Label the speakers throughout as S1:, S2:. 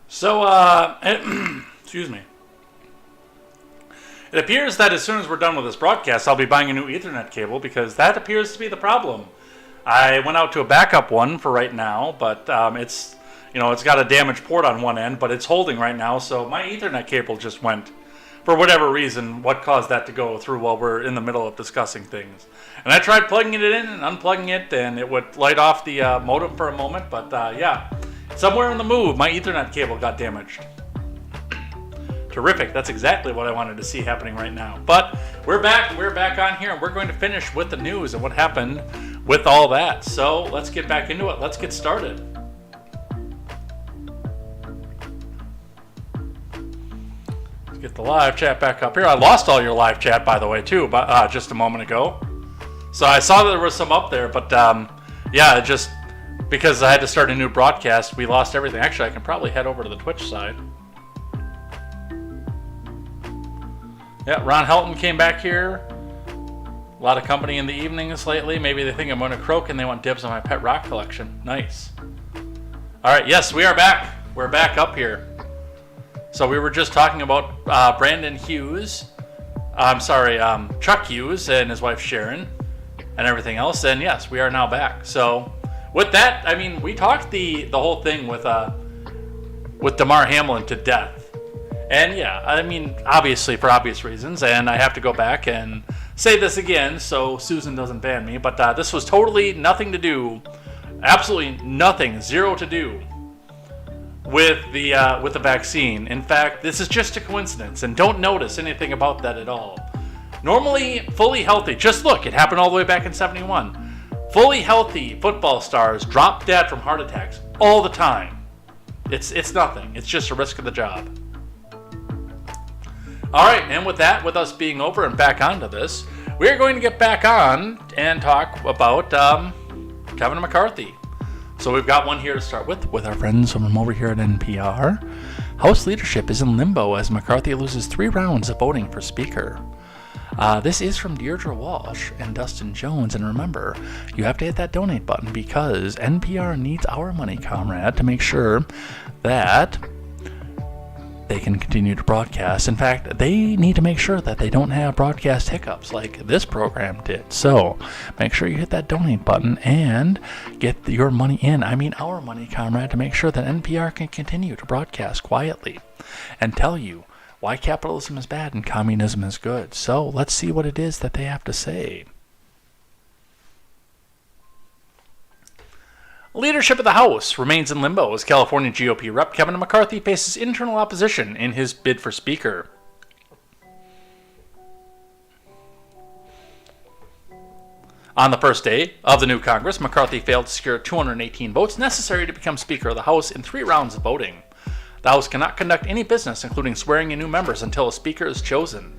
S1: So, excuse me. It appears that as soon as we're done with this broadcast, I'll be buying a new Ethernet cable because that appears to be the problem. I went out to a backup one for right now, but it's got a damaged port on one end, but it's holding right now. So my Ethernet cable just went, for whatever reason. What caused that to go through while we're in the middle of discussing things? And I tried plugging it in and unplugging it, and it would light off the modem for a moment. But yeah, somewhere in the move, my Ethernet cable got damaged. Terrific. That's exactly what I wanted to see happening right now. But we're back. We're back on here, and we're going to finish with the news and what happened with all that. So let's get back into it. Let's get started. Let's get the live chat back up here. I lost all your live chat, by the way, too, just a moment ago. So I saw that there was some up there, but yeah, just because I had to start a new broadcast, we lost everything. Actually, I can probably head over to the Twitch side. Yeah, Ron Helton came back here. A lot of company in the evenings lately. Maybe they think I'm going to croak and they want dibs on my pet rock collection. Nice. All right, yes, we are back. We're back up here. So we were just talking about Brandon Hughes. Chuck Hughes and his wife Sharon and everything else. And yes, we are now back. So with that, I mean, we talked the whole thing with Damar Hamlin to death. And yeah, I mean, obviously for obvious reasons, and I have to go back and say this again so Susan doesn't ban me, but this was totally nothing to do, absolutely nothing, zero to do with the vaccine. In fact, this is just a coincidence, and don't notice anything about that at all. Normally, fully healthy, just look, it happened all the way back in 71. Fully healthy football stars drop dead from heart attacks all the time. It's nothing, it's just a risk of the job. Alright, and with that, with us being over and back onto this, we're going to get back on and talk about Kevin McCarthy. So we've got one here to start with our friends from over here at NPR. House leadership is in limbo as McCarthy loses 3 rounds of voting for Speaker. This is from Deirdre Walsh and Dustin Jones, and remember, you have to hit that donate button because NPR needs our money, comrade, to make sure that they can continue to broadcast. In fact, they need to make sure that they don't have broadcast hiccups like this program did. So make sure you hit that donate button and get your money in. I mean our money, comrade, to make sure that NPR can continue to broadcast quietly and tell you why capitalism is bad and communism is good. So let's see what it is that they have to say. Leadership of the House remains in limbo as California GOP Rep Kevin McCarthy faces internal opposition in his bid for Speaker. On the first day of the new Congress, McCarthy failed to secure 218 votes necessary to become Speaker of the House in 3 rounds of voting. The House cannot conduct any business, including swearing in new members, until a Speaker is chosen,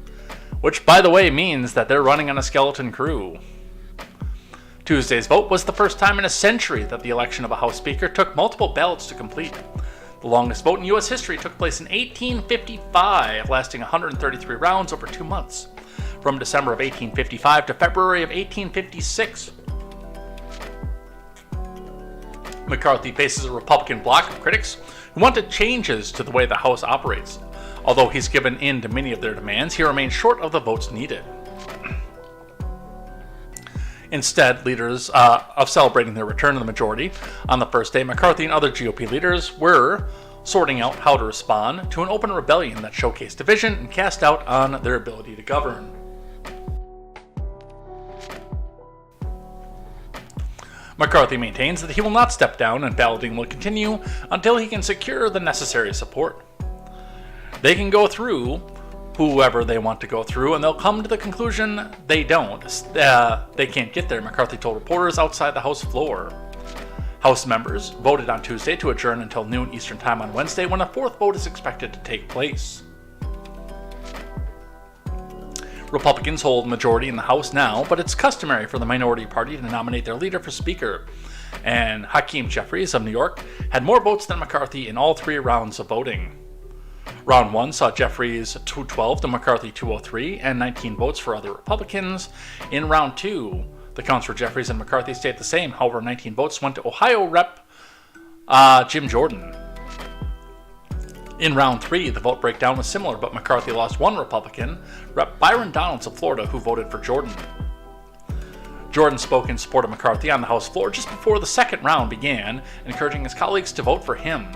S1: which, by the way, means that they're running on a skeleton crew. Tuesday's vote was the first time in a century that the election of a House Speaker took multiple ballots to complete. The longest vote in U.S. history took place in 1855, lasting 133 rounds over 2 months, from December of 1855 to February of 1856. McCarthy faces a Republican bloc of critics who wanted changes to the way the House operates. Although he's given in to many of their demands, he remains short of the votes needed. Instead, leaders of celebrating their return to the majority on the first day, McCarthy and other GOP leaders were sorting out how to respond to an open rebellion that showcased division and cast doubt on their ability to govern. McCarthy maintains that he will not step down and balloting will continue until he can secure the necessary support. They can go through whoever they want to go through, and they'll come to the conclusion they don't. They can't get there, McCarthy told reporters outside the House floor. House members voted on Tuesday to adjourn until noon Eastern Time on Wednesday, when a 4th vote is expected to take place. Republicans hold majority in the House now, but it's customary for the minority party to nominate their leader for Speaker. And Hakeem Jeffries of New York had more votes than McCarthy in all 3 rounds of voting. Round 1 saw Jeffries 212 to McCarthy 203 and 19 votes for other Republicans. In Round 2, the counts for Jeffries and McCarthy stayed the same. However, 19 votes went to Ohio Rep. Jim Jordan. In Round 3, the vote breakdown was similar, but McCarthy lost 1 Republican, Rep. Byron Donalds of Florida, who voted for Jordan. Jordan spoke in support of McCarthy on the House floor just before the second round began, encouraging his colleagues to vote for him.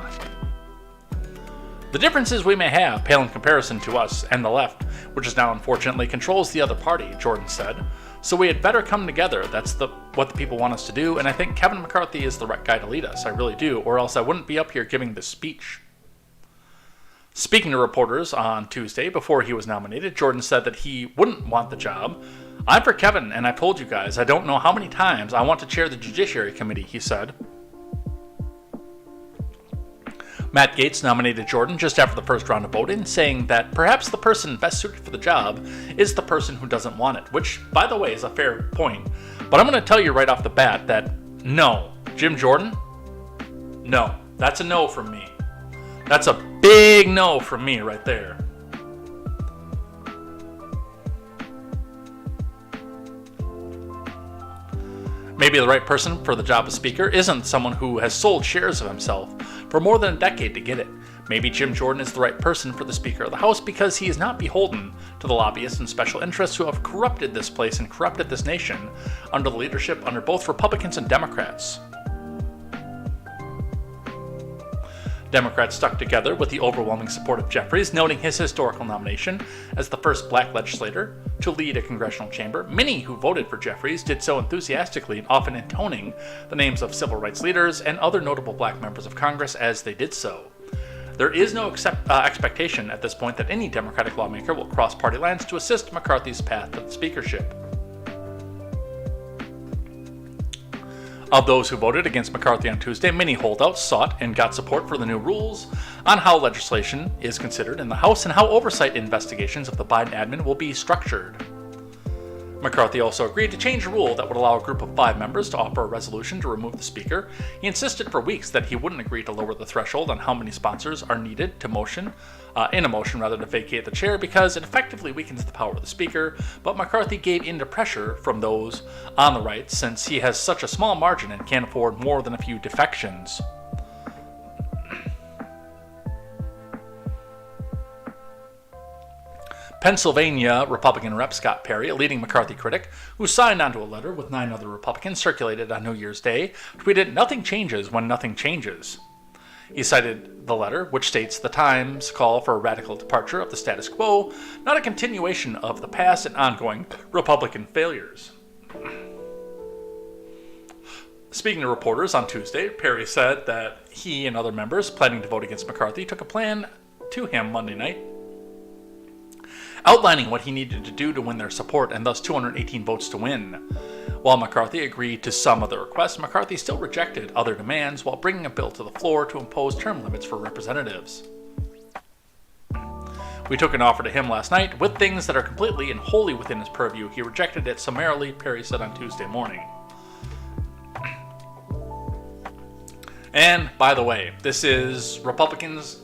S1: The differences we may have pale in comparison to us and the left, which is now unfortunately controls the other party, Jordan said. So we had better come together. That's what the people want us to do, and I think Kevin McCarthy is the right guy to lead us. I really do, or else I wouldn't be up here giving this speech. Speaking to reporters on Tuesday before he was nominated, Jordan said that he wouldn't want the job. I'm for Kevin, and I've told you guys, I don't know how many times I want to chair the Judiciary Committee, he said. Matt Gaetz nominated Jordan just after the first round of voting, saying that perhaps the person best suited for the job is the person who doesn't want it, which, by the way, is a fair point. But I'm going to tell you right off the bat that no, Jim Jordan, no, that's a no from me. That's a big no from me right there. Maybe the right person for the job of Speaker isn't someone who has sold shares of himself for more than a decade to get it. Maybe Jim Jordan is the right person for the Speaker of the House because he is not beholden to the lobbyists and special interests who have corrupted this place and corrupted this nation under the leadership under both Republicans and Democrats. Democrats stuck together with the overwhelming support of Jeffries, noting his historical nomination as the first black legislator to lead a congressional chamber. Many who voted for Jeffries did so enthusiastically, often intoning the names of civil rights leaders and other notable black members of Congress as they did so. There is no expectation at this point that any Democratic lawmaker will cross party lines to assist McCarthy's path to the speakership. Of those who voted against McCarthy on Tuesday, many holdouts sought and got support for the new rules on how legislation is considered in the House and how oversight investigations of the Biden admin will be structured. McCarthy also agreed to change a rule that would allow a group of 5 members to offer a resolution to remove the Speaker. He insisted for weeks that he wouldn't agree to lower the threshold on how many sponsors are needed to in a motion to vacate the chair because it effectively weakens the power of the Speaker, but McCarthy gave in to pressure from those on the right since he has such a small margin and can't afford more than a few defections. Pennsylvania Republican Rep Scott Perry, a leading McCarthy critic, who signed onto a letter with 9 other Republicans circulated on New Year's Day, tweeted, "Nothing changes when nothing changes." He cited the letter, which states the Times call for a radical departure of the status quo, not a continuation of the past and ongoing Republican failures. Speaking to reporters on Tuesday, Perry said that he and other members planning to vote against McCarthy took a plan to him Monday night, outlining what he needed to do to win their support and thus 218 votes to win. While McCarthy agreed to some of the requests, McCarthy still rejected other demands while bringing a bill to the floor to impose term limits for representatives. We took an offer to him last night with things that are completely and wholly within his purview. He rejected it summarily, Perry said on Tuesday morning. And, by the way, this is Republicans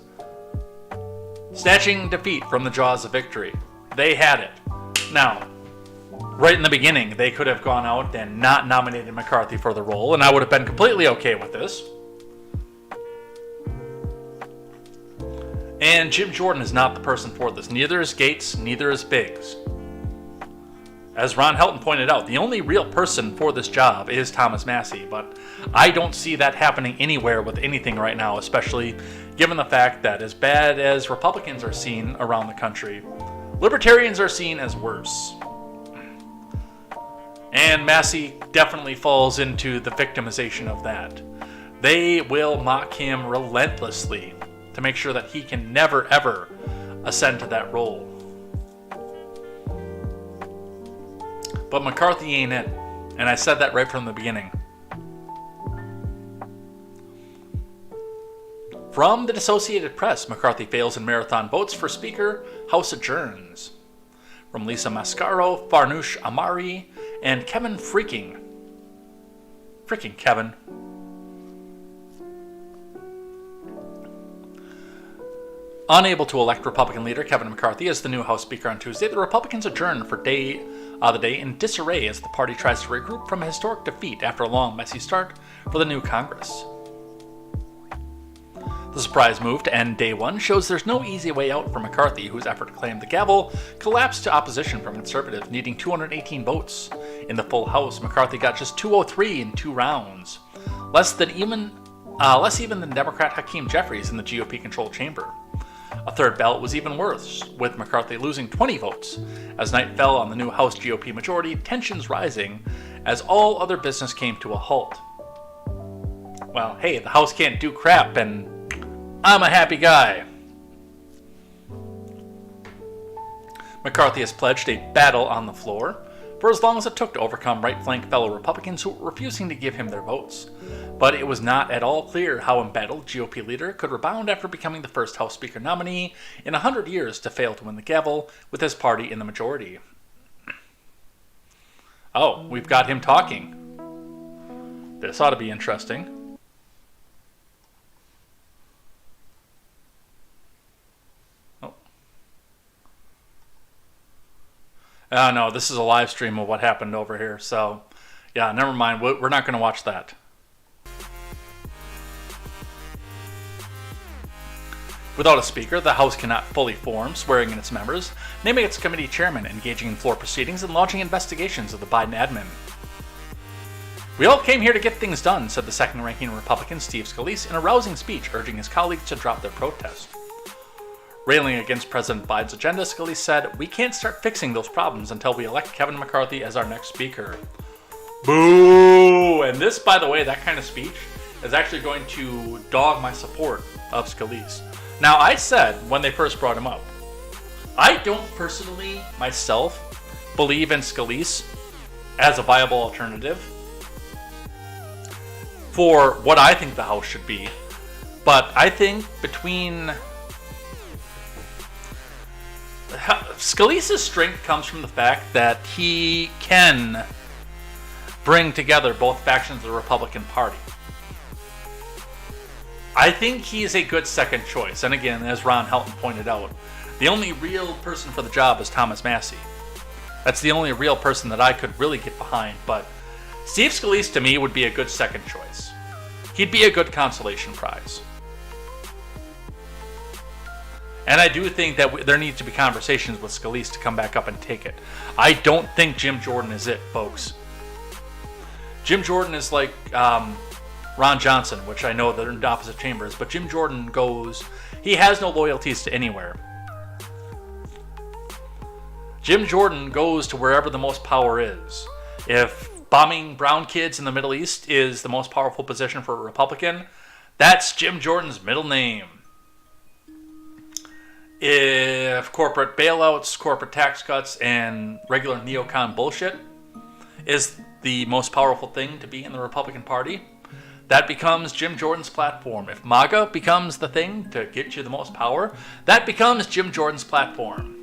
S1: snatching defeat from the jaws of victory. They had it. Now, right in the beginning, they could have gone out and not nominated McCarthy for the role, and I would have been completely okay with this. And Jim Jordan is not the person for this. Neither is Gates, neither is Biggs. As Ron Helton pointed out, the only real person for this job is Thomas Massie, but I don't see that happening anywhere with anything right now, especially given the fact that as bad as Republicans are seen around the country, Libertarians are seen as worse. And Massie definitely falls into the victimization of that. They will mock him relentlessly to make sure that he can never, ever ascend to that role. But McCarthy ain't it, and I said that right from the beginning. From the Associated Press, McCarthy fails in marathon votes for Speaker, House adjourns. From Lisa Mascaro, Farnoosh Amari, and Kevin Freaking Kevin. Unable to elect Republican leader Kevin McCarthy as the new House Speaker on Tuesday, the Republicans adjourned for the day in disarray as the party tries to regroup from a historic defeat after a long, messy start for the new Congress. The surprise move to end day one shows there's no easy way out for McCarthy, whose effort to claim the gavel collapsed to opposition from conservatives needing 218 votes. In the full House, McCarthy got just 203 in 2 rounds, less even than Democrat Hakeem Jeffries in the GOP-controlled chamber. A third ballot was even worse, with McCarthy losing 20 votes. As night fell on the new House GOP majority, tensions rising as all other business came to a halt. Well, hey, the House can't do crap, and I'm a happy guy. McCarthy has pledged a battle on the floor for as long as it took to overcome right-flank fellow Republicans who were refusing to give him their votes. But it was not at all clear how embattled GOP leader could rebound after becoming the first House Speaker nominee in 100 years to fail to win the gavel with his party in the majority. Oh, we've got him talking. This ought to be interesting. No, this is a live stream of what happened over here, so yeah, never mind. We're not going to watch that. Without a speaker, the House cannot fully form, swearing in its members, naming its committee chairman, engaging in floor proceedings, and launching investigations of the Biden admin. We all came here to get things done, said the second-ranking Republican Steve Scalise in a rousing speech urging his colleagues to drop their protest. Railing against President Biden's agenda, Scalise said, "We can't start fixing those problems until we elect Kevin McCarthy as our next speaker." Boo! And this, by the way, that kind of speech is actually going to dog my support of Scalise. Now, I said when they first brought him up, I don't personally, myself, believe in Scalise as a viable alternative for what I think the House should be. But I think between Scalise's strength comes from the fact that he can bring together both factions of the Republican Party. I think he's a good second choice. And again, as Ron Helton pointed out, the only real person for the job is Thomas Massie. That's the only real person that I could really get behind. But Steve Scalise, to me, would be a good second choice. He'd be a good consolation prize. And I do think that there needs to be conversations with Scalise to come back up and take it. I don't think Jim Jordan is it, folks. Jim Jordan is like Ron Johnson, which I know they're in opposite chambers, but Jim Jordan he has no loyalties to anywhere. Jim Jordan goes to wherever the most power is. If bombing brown kids in the Middle East is the most powerful position for a Republican, that's Jim Jordan's middle name. If corporate bailouts, corporate tax cuts, and regular neocon bullshit is the most powerful thing to be in the Republican Party, that becomes Jim Jordan's platform. If MAGA becomes the thing to get you the most power, that becomes Jim Jordan's platform.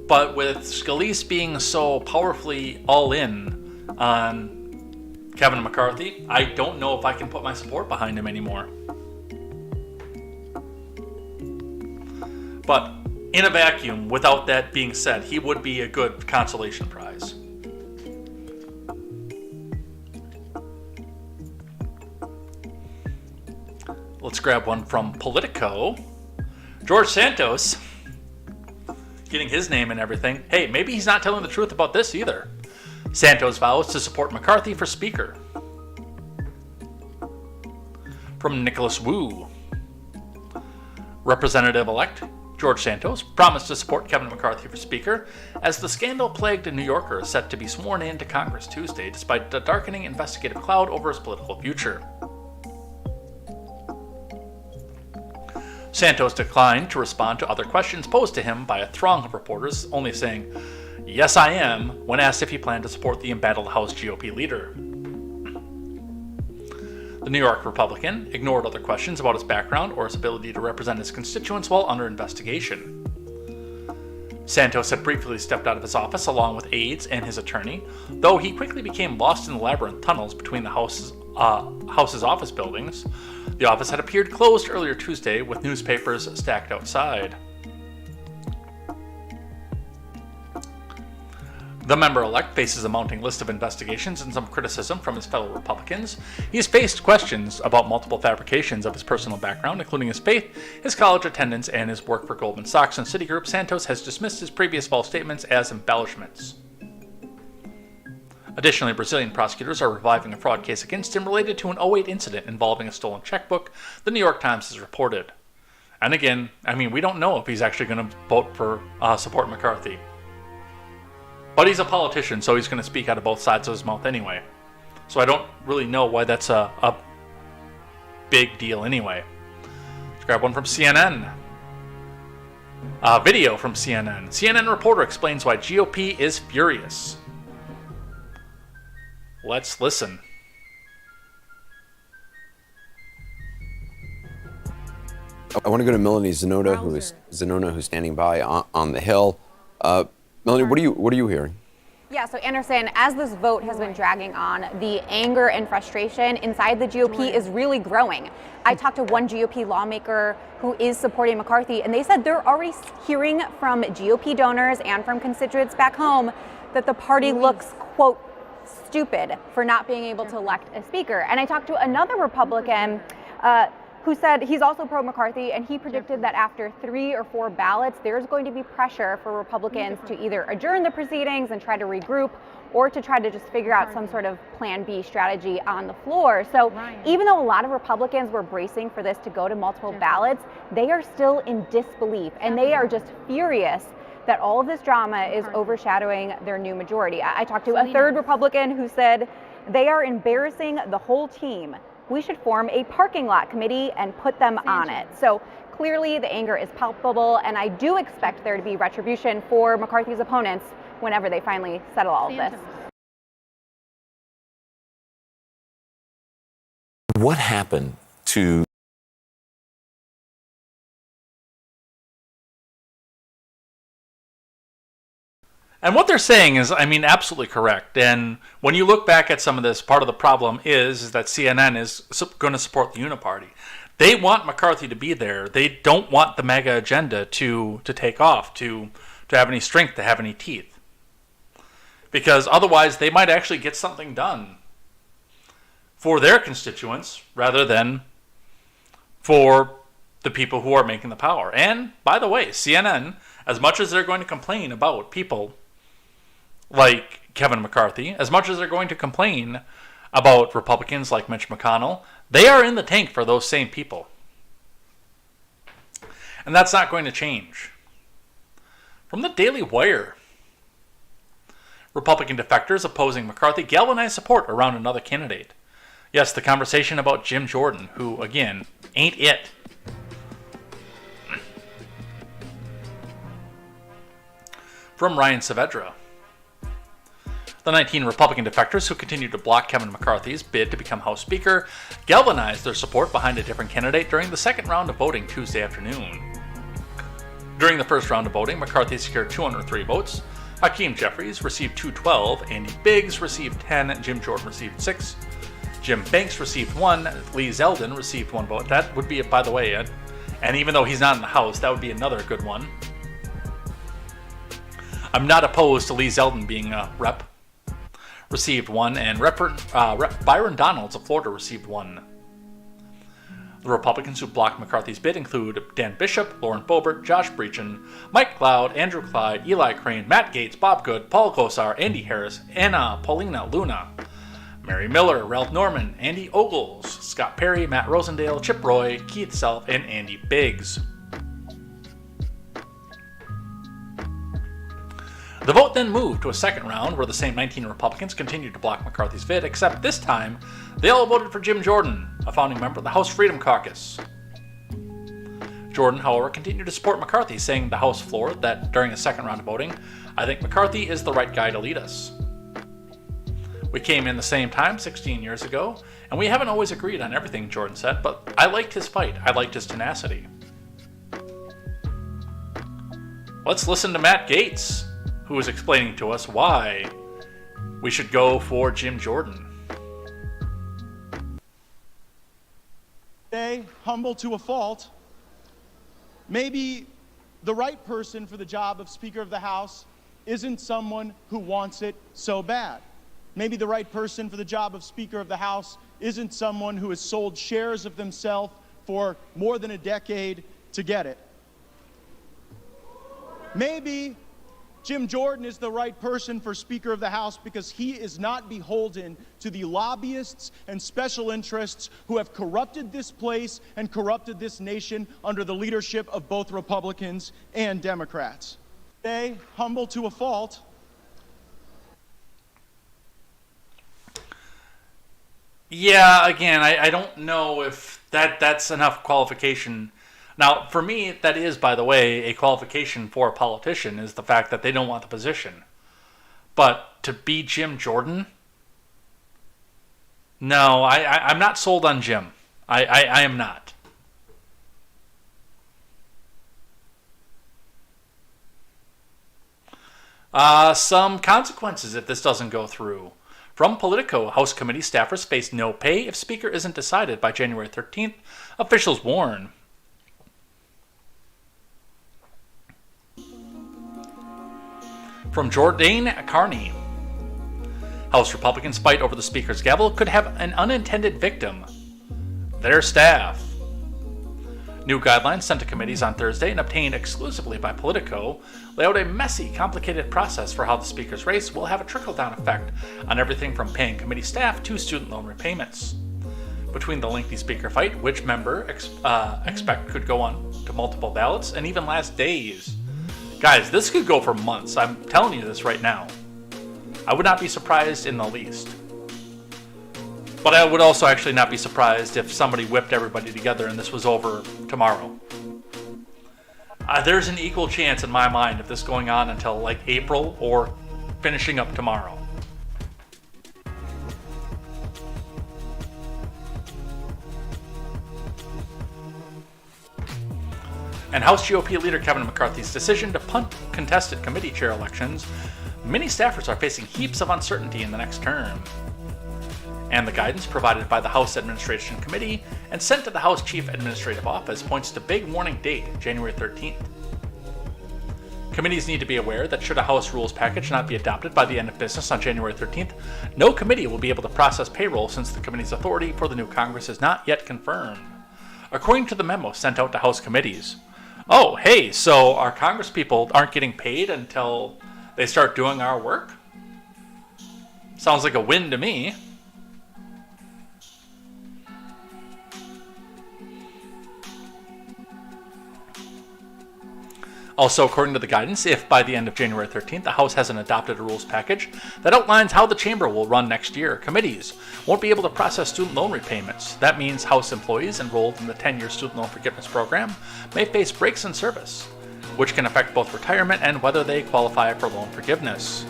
S1: But with Scalise being so powerfully all in on Kevin McCarthy, I don't know if I can put my support behind him anymore. But in a vacuum, without that being said, he would be a good consolation prize. Let's grab one from Politico. George Santos, getting his name and everything. Hey, maybe he's not telling the truth about this either. Santos vows to support McCarthy for Speaker. From Nicholas Wu. Representative-elect George Santos promised to support Kevin McCarthy for Speaker as the scandal-plagued New Yorker is set to be sworn into Congress Tuesday despite the darkening investigative cloud over his political future. Santos declined to respond to other questions posed to him by a throng of reporters, only saying, "Yes, I am," when asked if he planned to support the embattled House GOP leader. The New York Republican ignored other questions about his background or his ability to represent his constituents while under investigation. Santos had briefly stepped out of his office along with aides and his attorney, though he quickly became lost in the labyrinth tunnels between the House's office buildings. The office had appeared closed earlier Tuesday with newspapers stacked outside. The member-elect faces a mounting list of investigations and some criticism from his fellow Republicans. He has faced questions about multiple fabrications of his personal background, including his faith, his college attendance, and his work for Goldman Sachs and Citigroup. Santos has dismissed his previous false statements as embellishments. Additionally, Brazilian prosecutors are reviving a fraud case against him related to an '08 incident involving a stolen checkbook, the New York Times has reported. And again, we don't know if he's actually going to vote for support McCarthy. But he's a politician, so he's going to speak out of both sides of his mouth anyway. So I don't really know why that's a big deal anyway. Let's grab one from CNN. A video from CNN. CNN reporter explains why GOP is furious. Let's listen.
S2: I want to go to Melanie Zanona, who's standing by on the Hill. Melanie, what are you hearing?
S3: Yeah, so Anderson, as this vote has been dragging on, the anger and frustration inside the GOP is really growing. I talked to one GOP lawmaker who is supporting McCarthy, and they said they're already hearing from GOP donors and from constituents back home that the party looks, quote, stupid for not being able to elect a speaker. And I talked to another Republican who said he's also pro-McCarthy, and he predicted that after 3 or 4 ballots, there's going to be pressure for Republicans to either adjourn the proceedings and try to regroup, or to try to just figure out some sort of plan B strategy on the floor. So even though a lot of Republicans were bracing for this to go to multiple ballots, they are still in disbelief, and they are just furious that all of this drama is overshadowing their new majority. I talked to a third Republican who said they are embarrassing the whole team. We should form a parking lot committee and put them on it. So clearly the anger is palpable, and I do expect there to be retribution for McCarthy's opponents whenever they finally settle all of this.
S4: What happened to
S1: And what they're saying is, absolutely correct. And when you look back at some of this, part of the problem is that CNN is going to support the Uniparty. They want McCarthy to be there. They don't want the MAGA agenda to take off, to have any strength, to have any teeth. Because otherwise, they might actually get something done for their constituents rather than for the people who are making the power. And, by the way, CNN, as much as they're going to complain about people like Kevin McCarthy, as much as they're going to complain about Republicans like Mitch McConnell, they are in the tank for those same people. And that's not going to change. From the Daily Wire, Republican defectors opposing McCarthy galvanize support around another candidate. Yes, the conversation about Jim Jordan, who, again, ain't it. From Ryan Saavedra. The 19 Republican defectors who continue to block Kevin McCarthy's bid to become House Speaker galvanized their support behind a different candidate during the second round of voting Tuesday afternoon. During the first round of voting, McCarthy secured 203 votes. Hakeem Jeffries received 212, Andy Biggs received 10, Jim Jordan received 6, Jim Banks received 1, Lee Zeldin received 1 vote. That would be, by the way, and even though he's not in the House, that would be another good one. I'm not opposed to Lee Zeldin being a rep. Received 1, and Rep. Byron Donalds of Florida received 1. The Republicans who blocked McCarthy's bid include Dan Bishop, Lauren Boebert, Josh Breachin, Mike Cloud, Andrew Clyde, Eli Crane, Matt Gaetz, Bob Good, Paul Kosar, Andy Harris, Anna Paulina Luna, Mary Miller, Ralph Norman, Andy Ogles, Scott Perry, Matt Rosendale, Chip Roy, Keith Self, and Andy Biggs. The vote then moved to a second round where the same 19 Republicans continued to block McCarthy's bid, except this time they all voted for Jim Jordan, a founding member of the House Freedom Caucus. Jordan, however, continued to support McCarthy, saying to the House floor that during the second round of voting, "I think McCarthy is the right guy to lead us. We came in the same time 16 years ago, and we haven't always agreed on everything," Jordan said, "but I liked his fight. I liked his tenacity." Let's listen to Matt Gaetz, who is explaining to us why we should go for Jim Jordan.
S5: Today, humble to a fault, maybe the right person for the job of Speaker of the House isn't someone who wants it so bad. Maybe the right person for the job of Speaker of the House isn't someone who has sold shares of themselves for more than a decade to get it. Maybe Jim Jordan is the right person for Speaker of the House because he is not beholden to the lobbyists and special interests who have corrupted this place and corrupted this nation under the leadership of both Republicans and Democrats. Today, humble to a fault.
S1: Yeah, again, I don't know if that's enough qualification. Now, for me, that is, by the way, a qualification for a politician, is the fact that they don't want the position. But to be Jim Jordan? No, I'm not sold on Jim. I am not. Some consequences if this doesn't go through. From Politico, House committee staffers face no pay if Speaker isn't decided by January 13th, officials warn. From Jordan Carney, House Republicans fight over the Speaker's gavel could have an unintended victim: their staff. New guidelines sent to committees on Thursday and obtained exclusively by Politico lay out a messy, complicated process for how the Speaker's race will have a trickle-down effect on everything from paying committee staff to student loan repayments. Between the lengthy Speaker fight, which member expect could go on to multiple ballots and even last days. Guys, this could go for months. I'm telling you this right now. I would not be surprised in the least. But I would also actually not be surprised if somebody whipped everybody together and this was over tomorrow. There's an equal chance in my mind of this going on until like April or finishing up tomorrow. And House GOP leader Kevin McCarthy's decision to punt contested committee chair elections, many staffers are facing heaps of uncertainty in the next term. And the guidance provided by the House Administration Committee and sent to the House Chief Administrative Office points to big warning date, January 13th. Committees need to be aware that should a House rules package not be adopted by the end of business on January 13th, no committee will be able to process payroll since the committee's authority for the new Congress is not yet confirmed. According to the memo sent out to House committees, oh, hey, so our Congress people aren't getting paid until they start doing our work? Sounds like a win to me. Also, according to the guidance, if by the end of January 13th the House hasn't adopted a rules package that outlines how the chamber will run next year, committees won't be able to process student loan repayments. That means House employees enrolled in the 10-year student loan forgiveness program may face breaks in service, which can affect both retirement and whether they qualify for loan forgiveness.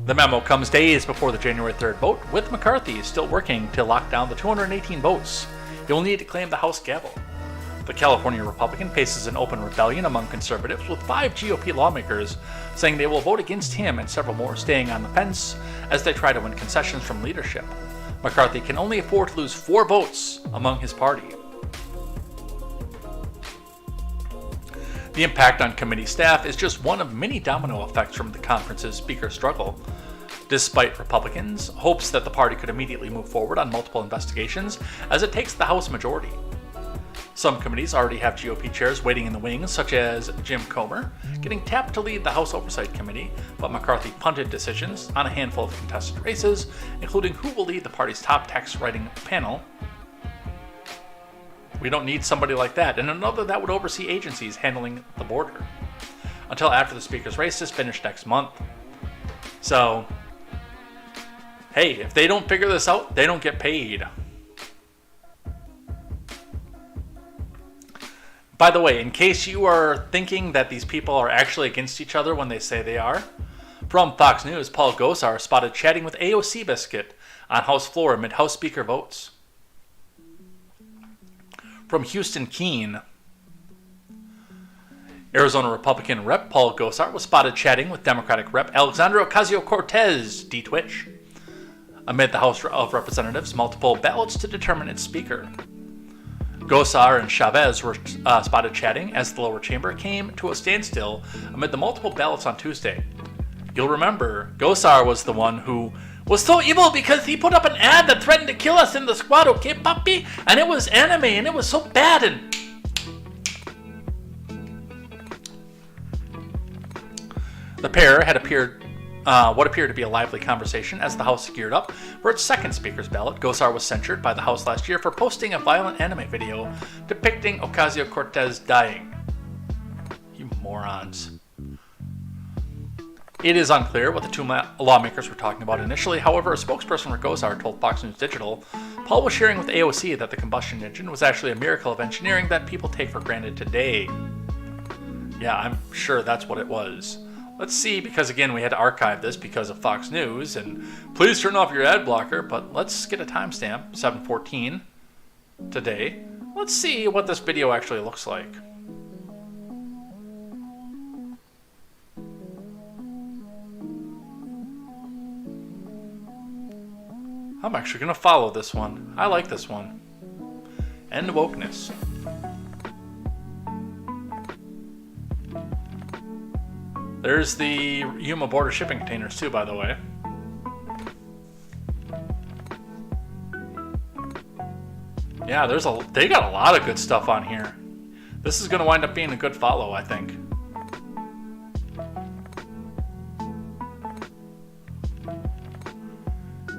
S1: The memo comes days before the January 3rd vote, with McCarthy still working to lock down the 218 votes he will need to claim the House gavel. The California Republican faces an open rebellion among conservatives, with 5 GOP lawmakers saying they will vote against him and several more staying on the fence as they try to win concessions from leadership. McCarthy can only afford to lose 4 votes among his party. The impact on committee staff is just one of many domino effects from the conference's speaker struggle. Despite Republicans' hopes that the party could immediately move forward on multiple investigations as it takes the House majority. Some committees already have GOP chairs waiting in the wings, such as Jim Comer, getting tapped to lead the House Oversight Committee, but McCarthy punted decisions on a handful of contested races, including who will lead the party's top tax writing panel. We don't need somebody like that, and another that would oversee agencies handling the border, until after the Speaker's race is finished next month. So, hey, if they don't figure this out, they don't get paid. By the way, in case you are thinking that these people are actually against each other when they say they are, from Fox News, Paul Gosar spotted chatting with AOC Biscuit on House floor amid House Speaker votes. From Houston Keene, Arizona Republican Rep. Paul Gosar was spotted chatting with Democratic Rep. Alexandria Ocasio-Cortez, D-Twitch, amid the House of Representatives' multiple ballots to determine its speaker. Gosar and Chavez were spotted chatting as the lower chamber came to a standstill amid the multiple ballots on Tuesday. You'll remember, Gosar was the one who was so evil because he put up an ad that threatened to kill us in the squad, okay, puppy? And it was anime, and it was so bad, and... The pair had what appeared to be a lively conversation as the House geared up for its second Speaker's ballot. Gosar was censured by the House last year for posting a violent anime video depicting Ocasio-Cortez dying. You morons. It is unclear what the two lawmakers were talking about initially. However, a spokesperson for Gosar told Fox News Digital, Paul was sharing with AOC that the combustion engine was actually a miracle of engineering that people take for granted today. Yeah, I'm sure that's what it was. Let's see, because again, we had to archive this because of Fox News, and please turn off your ad blocker, but let's get a timestamp, 7:14 today. Let's see what this video actually looks like. I'm actually going to follow this one. I like this one. End wokeness. There's the Yuma border shipping containers too, by the way. Yeah, they got a lot of good stuff on here. This is going to wind up being a good follow, I think.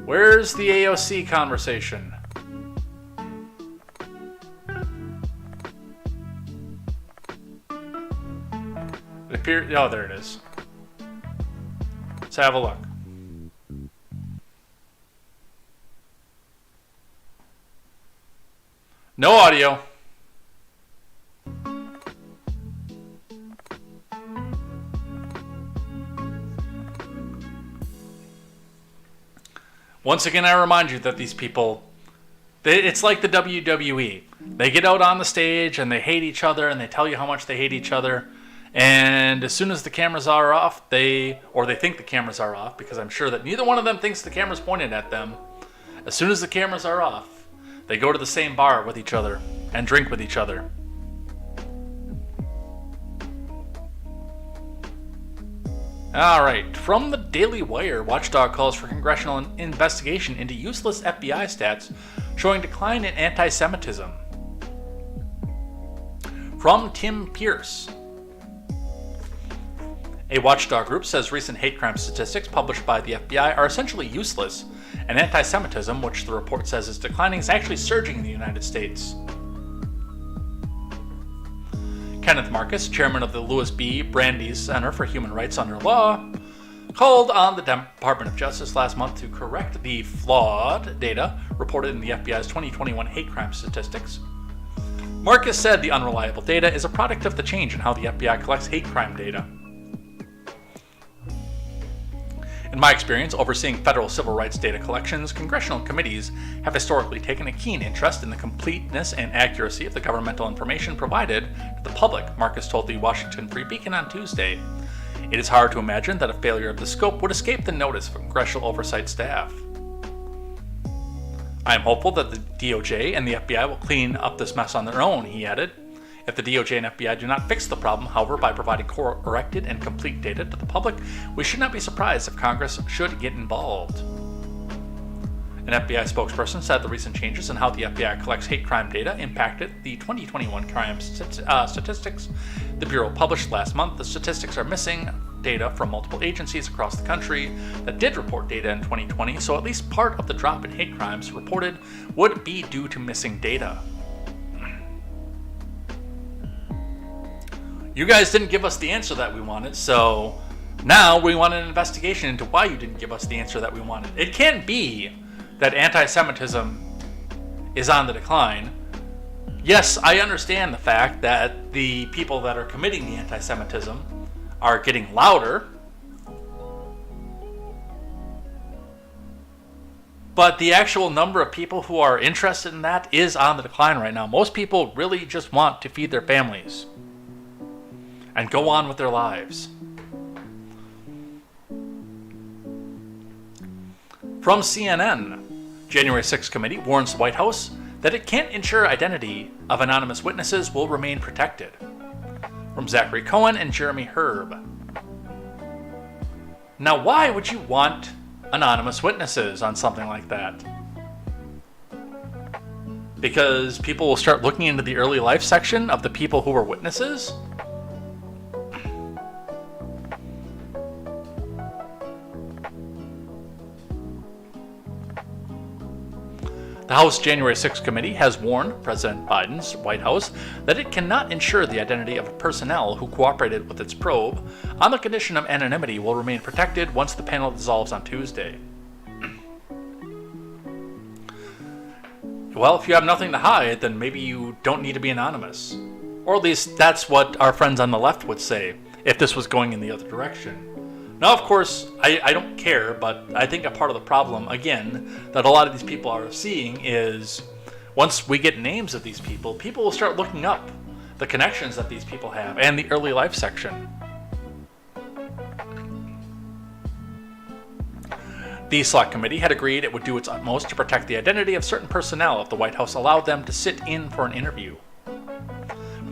S1: Where's the AOC conversation? Oh, there it is. Let's have a look. No audio. Once again, I remind you that these people, it's like the WWE. They get out on the stage and they hate each other and they tell you how much they hate each other. And as soon as the cameras are off, they think the cameras are off, because I'm sure that neither one of them thinks the camera's pointed at them. As soon as the cameras are off, they go to the same bar with each other and drink with each other. Alright, from the Daily Wire, Watchdog calls for congressional investigation into useless FBI stats showing decline in anti-Semitism. From Tim Pierce, a watchdog group says recent hate crime statistics published by the FBI are essentially useless and anti-Semitism, which the report says is declining, is actually surging in the United States. Kenneth Marcus, chairman of the Louis B. Brandeis Center for Human Rights Under Law, called on the Department of Justice last month to correct the flawed data reported in the FBI's 2021 hate crime statistics. Marcus said the unreliable data is a product of the change in how the FBI collects hate crime data. In my experience overseeing federal civil rights data collections, congressional committees have historically taken a keen interest in the completeness and accuracy of the governmental information provided to the public, Marcus told the Washington Free Beacon on Tuesday. It is hard to imagine that a failure of the scope would escape the notice of congressional oversight staff. I am hopeful that the DOJ and the FBI will clean up this mess on their own, he added. If the DOJ and FBI do not fix the problem, however, by providing corrected and complete data to the public, we should not be surprised if Congress should get involved. An FBI spokesperson said the recent changes in how the FBI collects hate crime data impacted the 2021 crime statistics the Bureau published last month. The statistics are missing data from multiple agencies across the country that did report data in 2020, so at least part of the drop in hate crimes reported would be due to missing data. You guys didn't give us the answer that we wanted, so now we want an investigation into why you didn't give us the answer that we wanted. It can't be that anti-Semitism is on the decline. Yes, I understand the fact that the people that are committing the anti-Semitism are getting louder, but the actual number of people who are interested in that is on the decline right now. Most people really just want to feed their families and go on with their lives. From CNN, January 6th committee warns the White House that it can't ensure identity of anonymous witnesses will remain protected. From Zachary Cohen and Jeremy Herb. Now, why would you want anonymous witnesses on something like that? Because people will start looking into the early life section of the people who were witnesses? The House January 6th committee has warned President Biden's White House that it cannot ensure the identity of personnel who cooperated with its probe on the condition of anonymity will remain protected once the panel dissolves on Tuesday. Well, if you have nothing to hide, then maybe you don't need to be anonymous. Or at least that's what our friends on the left would say if this was going in the other direction. Now, of course, I don't care, but I think a part of the problem, again, that a lot of these people are seeing is once we get names of these people, people will start looking up the connections that these people have and the early life section. The Select Committee had agreed it would do its utmost to protect the identity of certain personnel if the White House allowed them to sit in for an interview.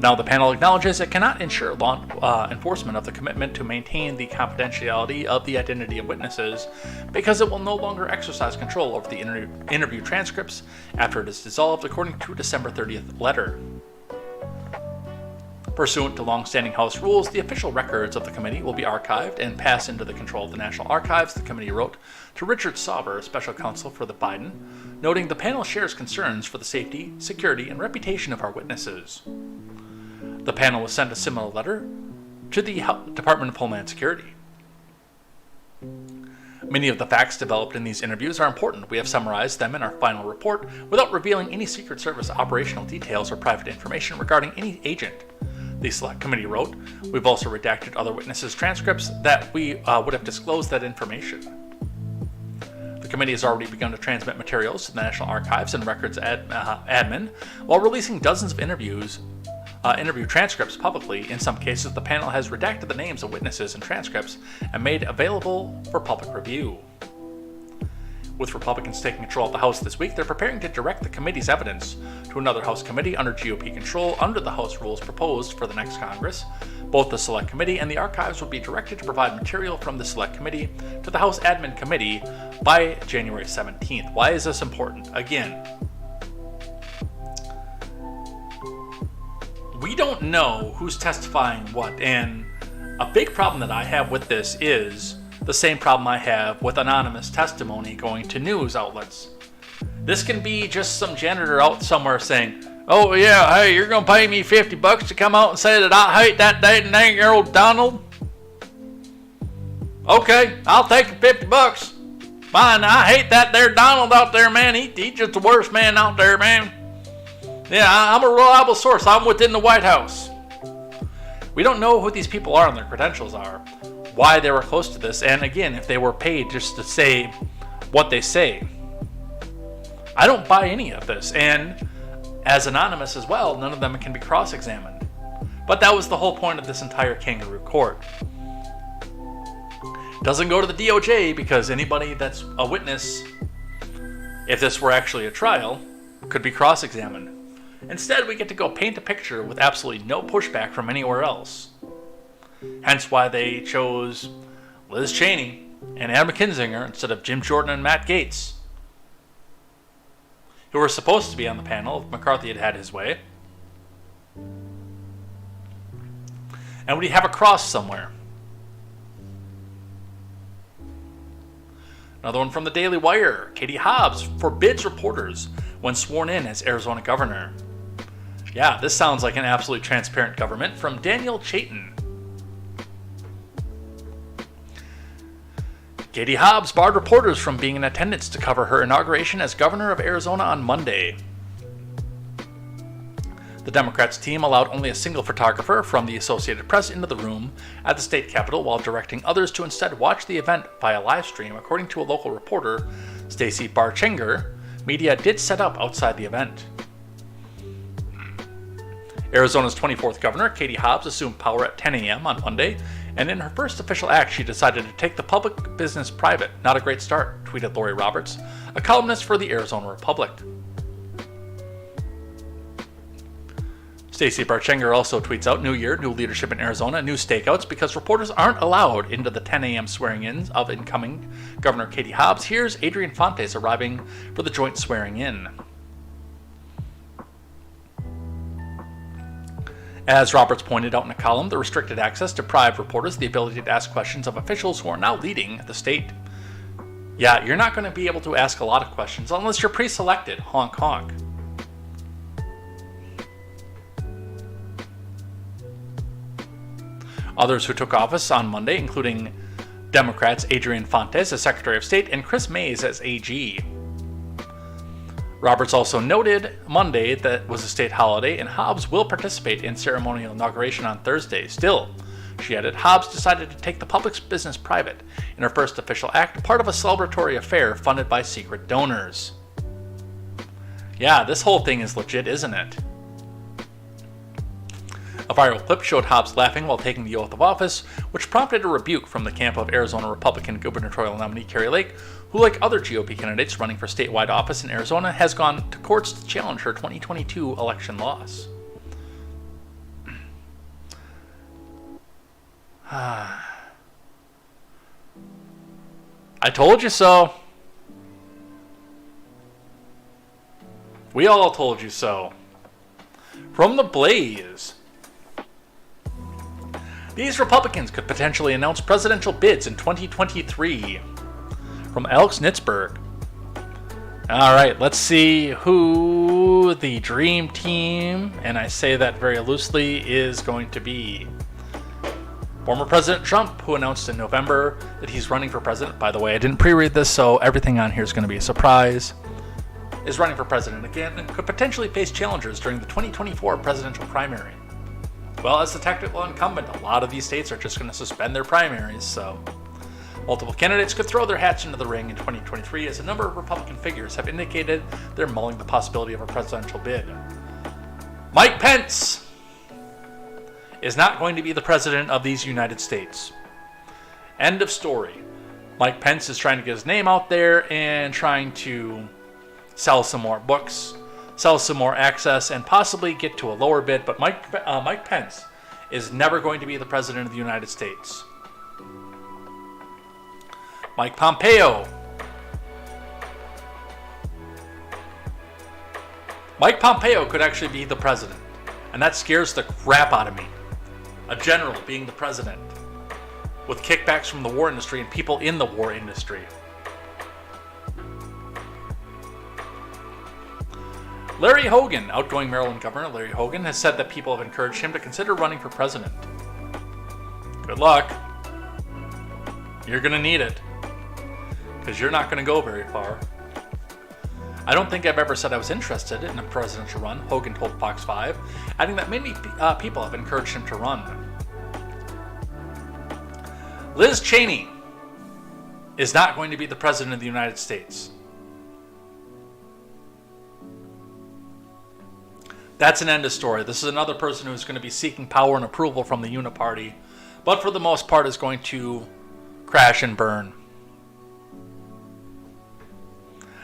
S1: Now the panel acknowledges it cannot ensure law enforcement of the commitment to maintain the confidentiality of the identity of witnesses because it will no longer exercise control over the interview transcripts after it is dissolved, according to a December 30th letter. Pursuant to long-standing House rules, the official records of the committee will be archived and pass into the control of the National Archives, the committee wrote to Richard Sauber, special counsel for the Biden, noting the panel shares concerns for the safety, security, and reputation of our witnesses. The panel was sent a similar letter to the Department of Homeland Security. Many of the facts developed in these interviews are important. We have summarized them in our final report without revealing any Secret Service operational details or private information regarding any agent. The Select Committee wrote, "We've also redacted other witnesses' transcripts that we would have disclosed that information." The committee has already begun to transmit materials to the National Archives and Records admin while releasing dozens of interview transcripts publicly. In some cases, the panel has redacted the names of witnesses and transcripts and made available for public review. With Republicans taking control of the House this week, they're preparing to direct the committee's evidence to another House committee under GOP control under the House rules proposed for the next Congress. Both the Select Committee and the Archives will be directed to provide material from the Select Committee to the House Admin Committee by January 17th. Why is this important? Again, we don't know who's testifying what, and a big problem that I have with this is the same problem I have with anonymous testimony going to news outlets. This can be just some janitor out somewhere saying, "Oh yeah, hey, you're gonna pay me $50 to come out and say that I hate that 8-year-old Donald? Okay, I'll take the $50. Fine, I hate that there Donald out there, man. He's just the worst man out there, man. Yeah, I'm a reliable source. I'm within the White House." We don't know who these people are and their credentials are, why they were close to this, and again, if they were paid just to say what they say. I don't buy any of this, and as anonymous as well, none of them can be cross-examined. But that was the whole point of this entire kangaroo court. Doesn't go to the DOJ because anybody that's a witness, if this were actually a trial, could be cross-examined. Instead, we get to go paint a picture with absolutely no pushback from anywhere else. Hence why they chose Liz Cheney and Adam Kinzinger instead of Jim Jordan and Matt Gaetz, who were supposed to be on the panel if McCarthy had had his way. And we have a cross somewhere. Another one from the Daily Wire. Katie Hobbs forbids reporters when sworn in as Arizona governor. Yeah, this sounds like an absolutely transparent government. From Daniel Chayton. Katie Hobbs barred reporters from being in attendance to cover her inauguration as governor of Arizona on Monday. The Democrats' team allowed only a single photographer from the Associated Press into the room at the state capitol while directing others to instead watch the event via live stream. According to a local reporter, Stacey Barchenger, media did set up outside the event. Arizona's 24th governor, Katie Hobbs, assumed power at 10 a.m. on Monday, and in her first official act, she decided to take the public business private. Not a great start, tweeted Lori Roberts, a columnist for the Arizona Republic. Stacey Barchenger also tweets out, "New year, new leadership in Arizona, new stakeouts because reporters aren't allowed into the 10 a.m. swearing-in of incoming Governor Katie Hobbs. Here's Adrian Fontes arriving for the joint swearing-in." As Roberts pointed out in a column, the restricted access deprived reporters the ability to ask questions of officials who are now leading the state. Yeah, you're not going to be able to ask a lot of questions unless you're pre-selected. Honk honk. Others who took office on Monday, including Democrats Adrian Fontes as Secretary of State and Chris Mays as AG. Roberts also noted Monday that it was a state holiday and Hobbs will participate in ceremonial inauguration on Thursday. Still, she added, Hobbs decided to take the public's business private in her first official act, part of a celebratory affair funded by secret donors. Yeah, this whole thing is legit, isn't it? A viral clip showed Hobbs laughing while taking the oath of office, which prompted a rebuke from the camp of Arizona Republican gubernatorial nominee Kari Lake, who, like other GOP candidates running for statewide office in Arizona, has gone to courts to challenge her 2022 election loss. I told you so. We all told you so. From the Blaze. These Republicans could potentially announce presidential bids in 2023. From Alex Nitzberg. Alright, let's see who the dream team, and I say that very loosely, is going to be. Former President Trump, who announced in November that he's running for president. By the way, I didn't pre-read this, so everything on here is going to be a surprise. Is running for president again and could potentially face challengers during the 2024 presidential primary. Well, as the technical incumbent, a lot of these states are just going to suspend their primaries, so multiple candidates could throw their hats into the ring in 2023, as a number of Republican figures have indicated they're mulling the possibility of a presidential bid. Mike Pence is not going to be the president of these United States. End of story. Mike Pence is trying to get his name out there and trying to sell some more books, sell some more access, and possibly get to a lower bid, but Mike Pence is never going to be the president of the United States. Mike Pompeo. Mike Pompeo could actually be the president, and that scares the crap out of me. A general being the president. with kickbacks from the war industry and people in the war industry. Larry Hogan, outgoing Maryland Governor Larry Hogan, has said that people have encouraged him to consider running for president. Good luck. You're going to need it, because you're not going to go very far. I don't think I've ever said I was interested in a presidential run, Hogan told Fox 5, adding that many people have encouraged him to run. Liz Cheney is not going to be the president of the United States. That's an end of story. This is another person who's going to be seeking power and approval from the Uniparty, but for the most part is going to crash and burn.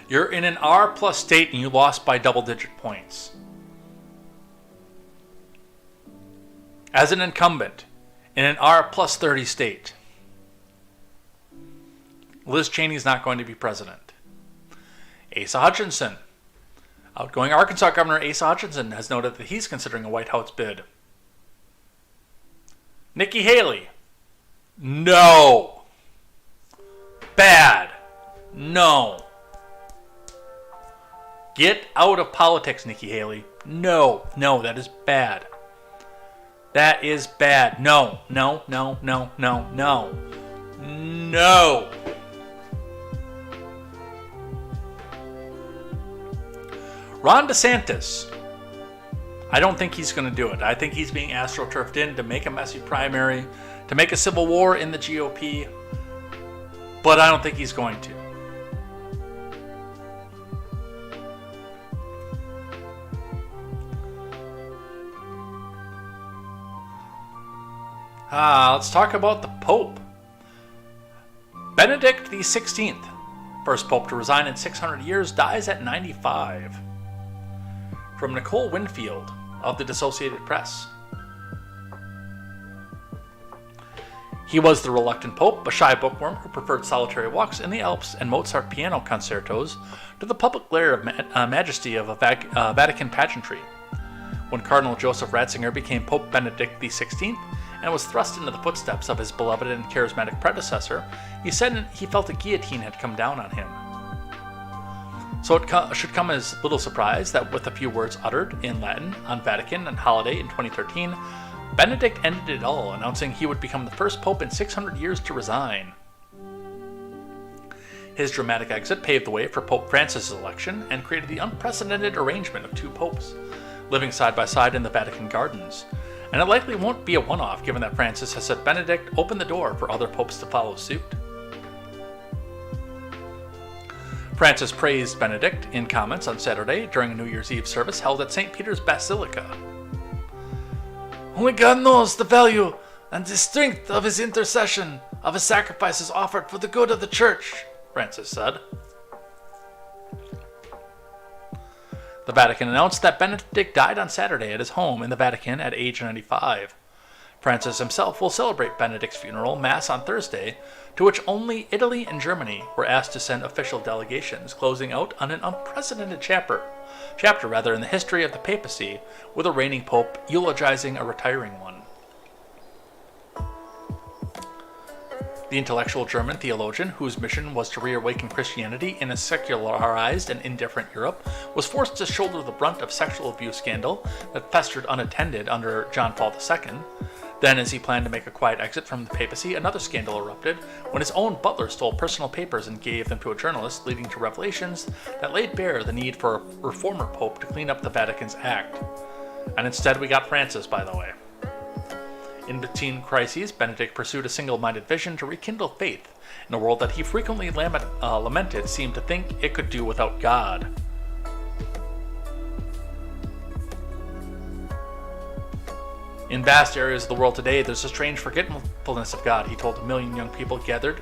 S1: You're in an R plus state and you lost by double-digit points. As an incumbent in an R plus 30 state, Liz Cheney's not going to be president. Asa Hutchinson, outgoing Arkansas Governor Asa Hutchinson, has noted that he's considering a White House bid. Nikki Haley, no. Bad. No. Get out of politics, Nikki Haley. No, that is bad. That is bad. No. Ron DeSantis, I don't think he's going to do it. I think he's being astroturfed in to make a messy primary, to make a civil war in the GOP, but I don't think he's going to. Let's talk about the Pope. Benedict XVI, first Pope to resign in 600 years, dies at 95. From Nicole Winfield of the Associated Press. He was the reluctant Pope, a shy bookworm who preferred solitary walks in the Alps and Mozart piano concertos to the public glare of majesty of a Vatican pageantry. When Cardinal Joseph Ratzinger became Pope Benedict XVI and was thrust into the footsteps of his beloved and charismatic predecessor, he said he felt a guillotine had come down on him. So it should come as little surprise that with a few words uttered in Latin on Vatican and holiday in 2013, Benedict ended it all, announcing he would become the first pope in 600 years to resign. His dramatic exit paved the way for Pope Francis' election and created the unprecedented arrangement of two popes, living side by side in the Vatican gardens. And it likely won't be a one-off, given that Francis has said Benedict opened the door for other popes to follow suit. Francis praised Benedict in comments on Saturday during a New Year's Eve service held at St. Peter's Basilica. Only God knows the value and the strength of his intercession, of his sacrifices offered for the good of the Church, Francis said. The Vatican announced that Benedict died on Saturday at his home in the Vatican at age 95. Francis himself will celebrate Benedict's funeral mass on Thursday, to which only Italy and Germany were asked to send official delegations, closing out on an unprecedented chapter in the history of the papacy, with a reigning pope eulogizing a retiring one. The intellectual German theologian, whose mission was to reawaken Christianity in a secularized and indifferent Europe, was forced to shoulder the brunt of sexual abuse scandal that festered unattended under John Paul II. Then, as he planned to make a quiet exit from the papacy, another scandal erupted when his own butler stole personal papers and gave them to a journalist, leading to revelations that laid bare the need for a reformer pope to clean up the Vatican's act. And instead we got Francis, by the way. In between crises, Benedict pursued a single-minded vision to rekindle faith in a world that he frequently lamented seemed to think it could do without God. In vast areas of the world today, there's a strange forgetfulness of God, he told a million young people gathered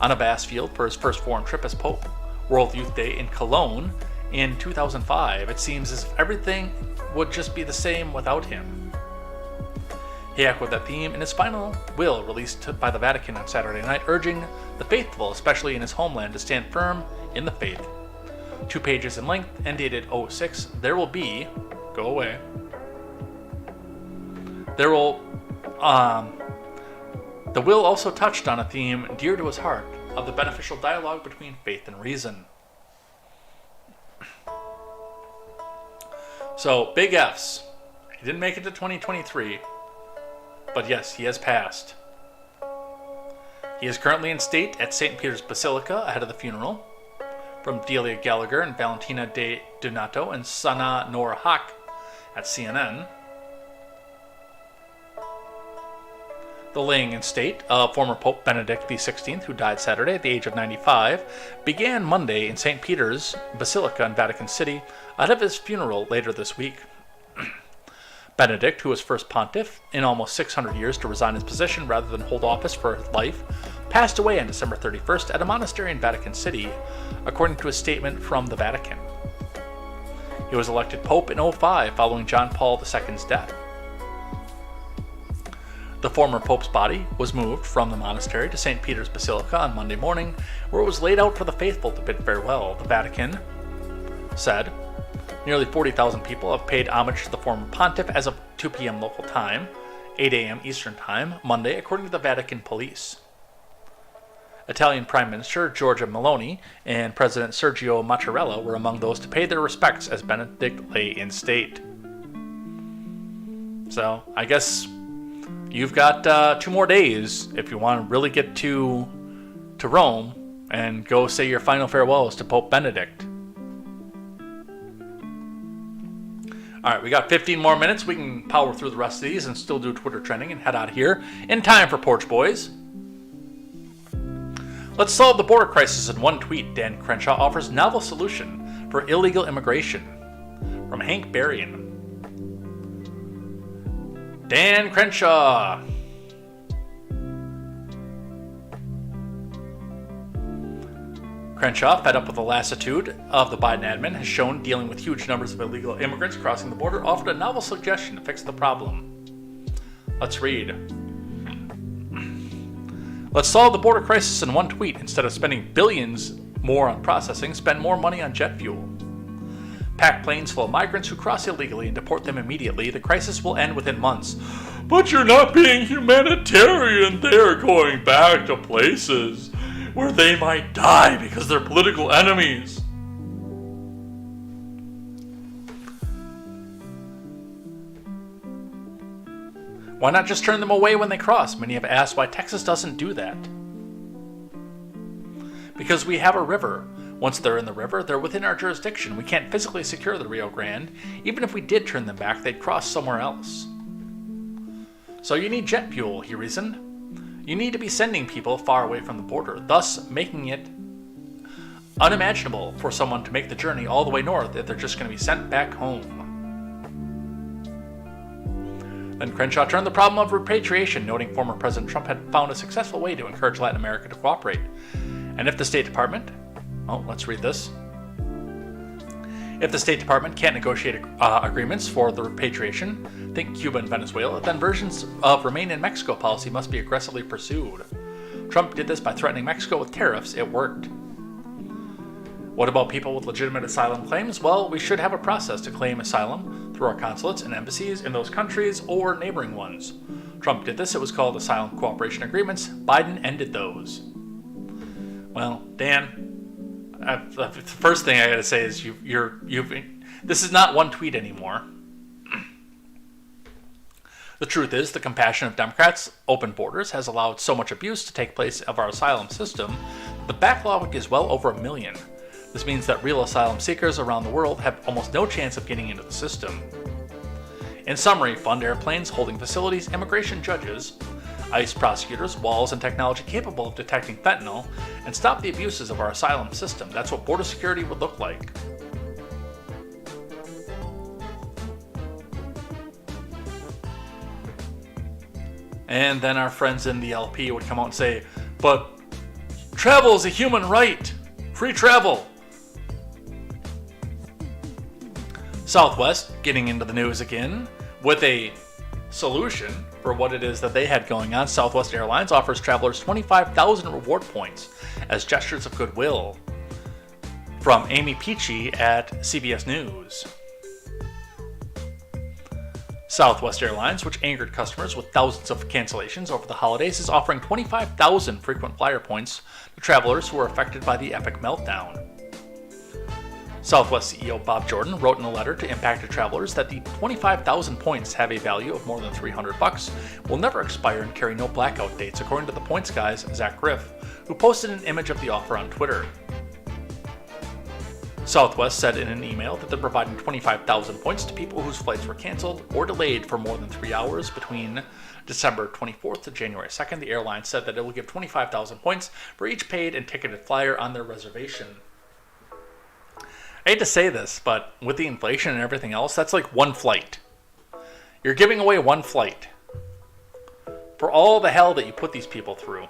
S1: on a vast field for his first foreign trip as Pope. World Youth Day in Cologne in 2005, it seems as if everything would just be the same without him. He echoed that theme in his final will released by the Vatican on Saturday night, urging the faithful, especially in his homeland, to stand firm in the faith. 2 pages in length and dated 06, there will be, go away, The will also touched on a theme dear to his heart of the beneficial dialogue between faith and reason. So, big F's. He didn't make it to 2023, but yes, he has passed. He is currently in state at St. Peter's Basilica ahead of the funeral. From Delia Gallagher and Valentina De Donato and Sana Noor Haq at CNN. The laying in state of former Pope Benedict XVI, who died Saturday at the age of 95, began Monday in St. Peter's Basilica in Vatican City ahead of his funeral later this week. Benedict, who was first pontiff in almost 600 years to resign his position rather than hold office for his life, passed away on December 31st at a monastery in Vatican City, according to a statement from the Vatican. He was elected Pope in 2005 following John Paul II's death. The former Pope's body was moved from the monastery to St. Peter's Basilica on Monday morning, where it was laid out for the faithful to bid farewell, the Vatican said. Nearly 40,000 people have paid homage to the former pontiff as of 2 p.m. local time, 8 a.m. Eastern Time, Monday, according to the Vatican Police. Italian Prime Minister Giorgia Meloni and President Sergio Mattarella were among those to pay their respects as Benedict lay in state. So, I guess you've got 2 more days if you want to really get to Rome and go say your final farewells to Pope Benedict. Alright, we got 15 more minutes. We can power through the rest of these and still do Twitter trending and head out of here in time for Porch Boys. Let's solve the border crisis in one tweet. Dan Crenshaw offers novel solution for illegal immigration. From Hank Berrien. Dan Crenshaw. Crenshaw, fed up with the lassitude of the Biden admin, has shown dealing with huge numbers of illegal immigrants crossing the border, offered a novel suggestion to fix the problem. Let's read. Let's solve the border crisis in one tweet. Instead of spending billions more on processing, spend more money on jet fuel. Pack planes full of migrants who cross illegally and deport them immediately. The crisis will end within months. But you're not being humanitarian. They're going back to places where they might die because they're political enemies. Why not just turn them away when they cross? Many have asked why Texas doesn't do that. Because we have a river. Once they're in the river, they're within our jurisdiction. We can't physically secure the Rio Grande. Even if we did turn them back, they'd cross somewhere else. So you need jet fuel, he reasoned. You need to be sending people far away from the border, thus making it unimaginable for someone to make the journey all the way north if they're just going to be sent back home. Then Crenshaw turned the problem of repatriation, noting former President Trump had found a successful way to encourage Latin America to cooperate. And if the State Department... let's read this. If the State Department can't negotiate agreements for the repatriation, think Cuba and Venezuela, then versions of Remain in Mexico policy must be aggressively pursued. Trump did this by threatening Mexico with tariffs. It worked. What about people with legitimate asylum claims? Well, we should have a process to claim asylum through our consulates and embassies in those countries or neighboring ones. Trump did this. It was called asylum cooperation agreements. Biden ended those. Well, Dan... the first thing I gotta say is this is not one tweet anymore. The truth is, the compassion of Democrats' open borders has allowed so much abuse to take place of our asylum system. The backlog is well over 1 million. This means that real asylum seekers around the world have almost no chance of getting into the system. In summary, fund airplanes, holding facilities, immigration judges, ICE prosecutors, walls, and technology capable of detecting fentanyl, and stop the abuses of our asylum system. That's what border security would look like. And then our friends in the LP would come out and say, but travel is a human right. Free travel. Southwest getting into the news again with a solution for what it is that they had going on. Southwest Airlines offers travelers 25,000 reward points as gestures of goodwill. From Amy Peachy at CBS News. Southwest Airlines, which angered customers with thousands of cancellations over the holidays, is offering 25,000 frequent flyer points to travelers who were affected by the epic meltdown. Southwest CEO Bob Jordan wrote in a letter to impacted travelers that the 25,000 points have a value of more than $300, will never expire, and carry no blackout dates, according to the points guy's Zach Griff, who posted an image of the offer on Twitter. Southwest said in an email that they're providing 25,000 points to people whose flights were canceled or delayed for more than 3 hours between December 24th to January 2nd. The airline said that it will give 25,000 points for each paid and ticketed flyer on their reservation. I hate to say this, but with the inflation and everything else, that's like one flight. You're giving away one flight for all the hell that you put these people through.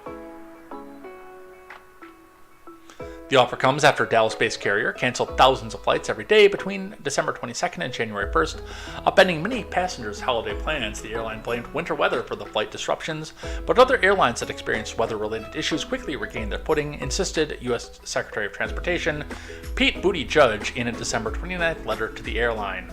S1: The offer comes after a Dallas-based carrier canceled thousands of flights every day between December 22nd and January 1st, upending many passengers' holiday plans. The airline blamed winter weather for the flight disruptions, but other airlines that experienced weather-related issues quickly regained their footing, insisted U.S. Secretary of Transportation Pete Buttigieg in a December 29th letter to the airline.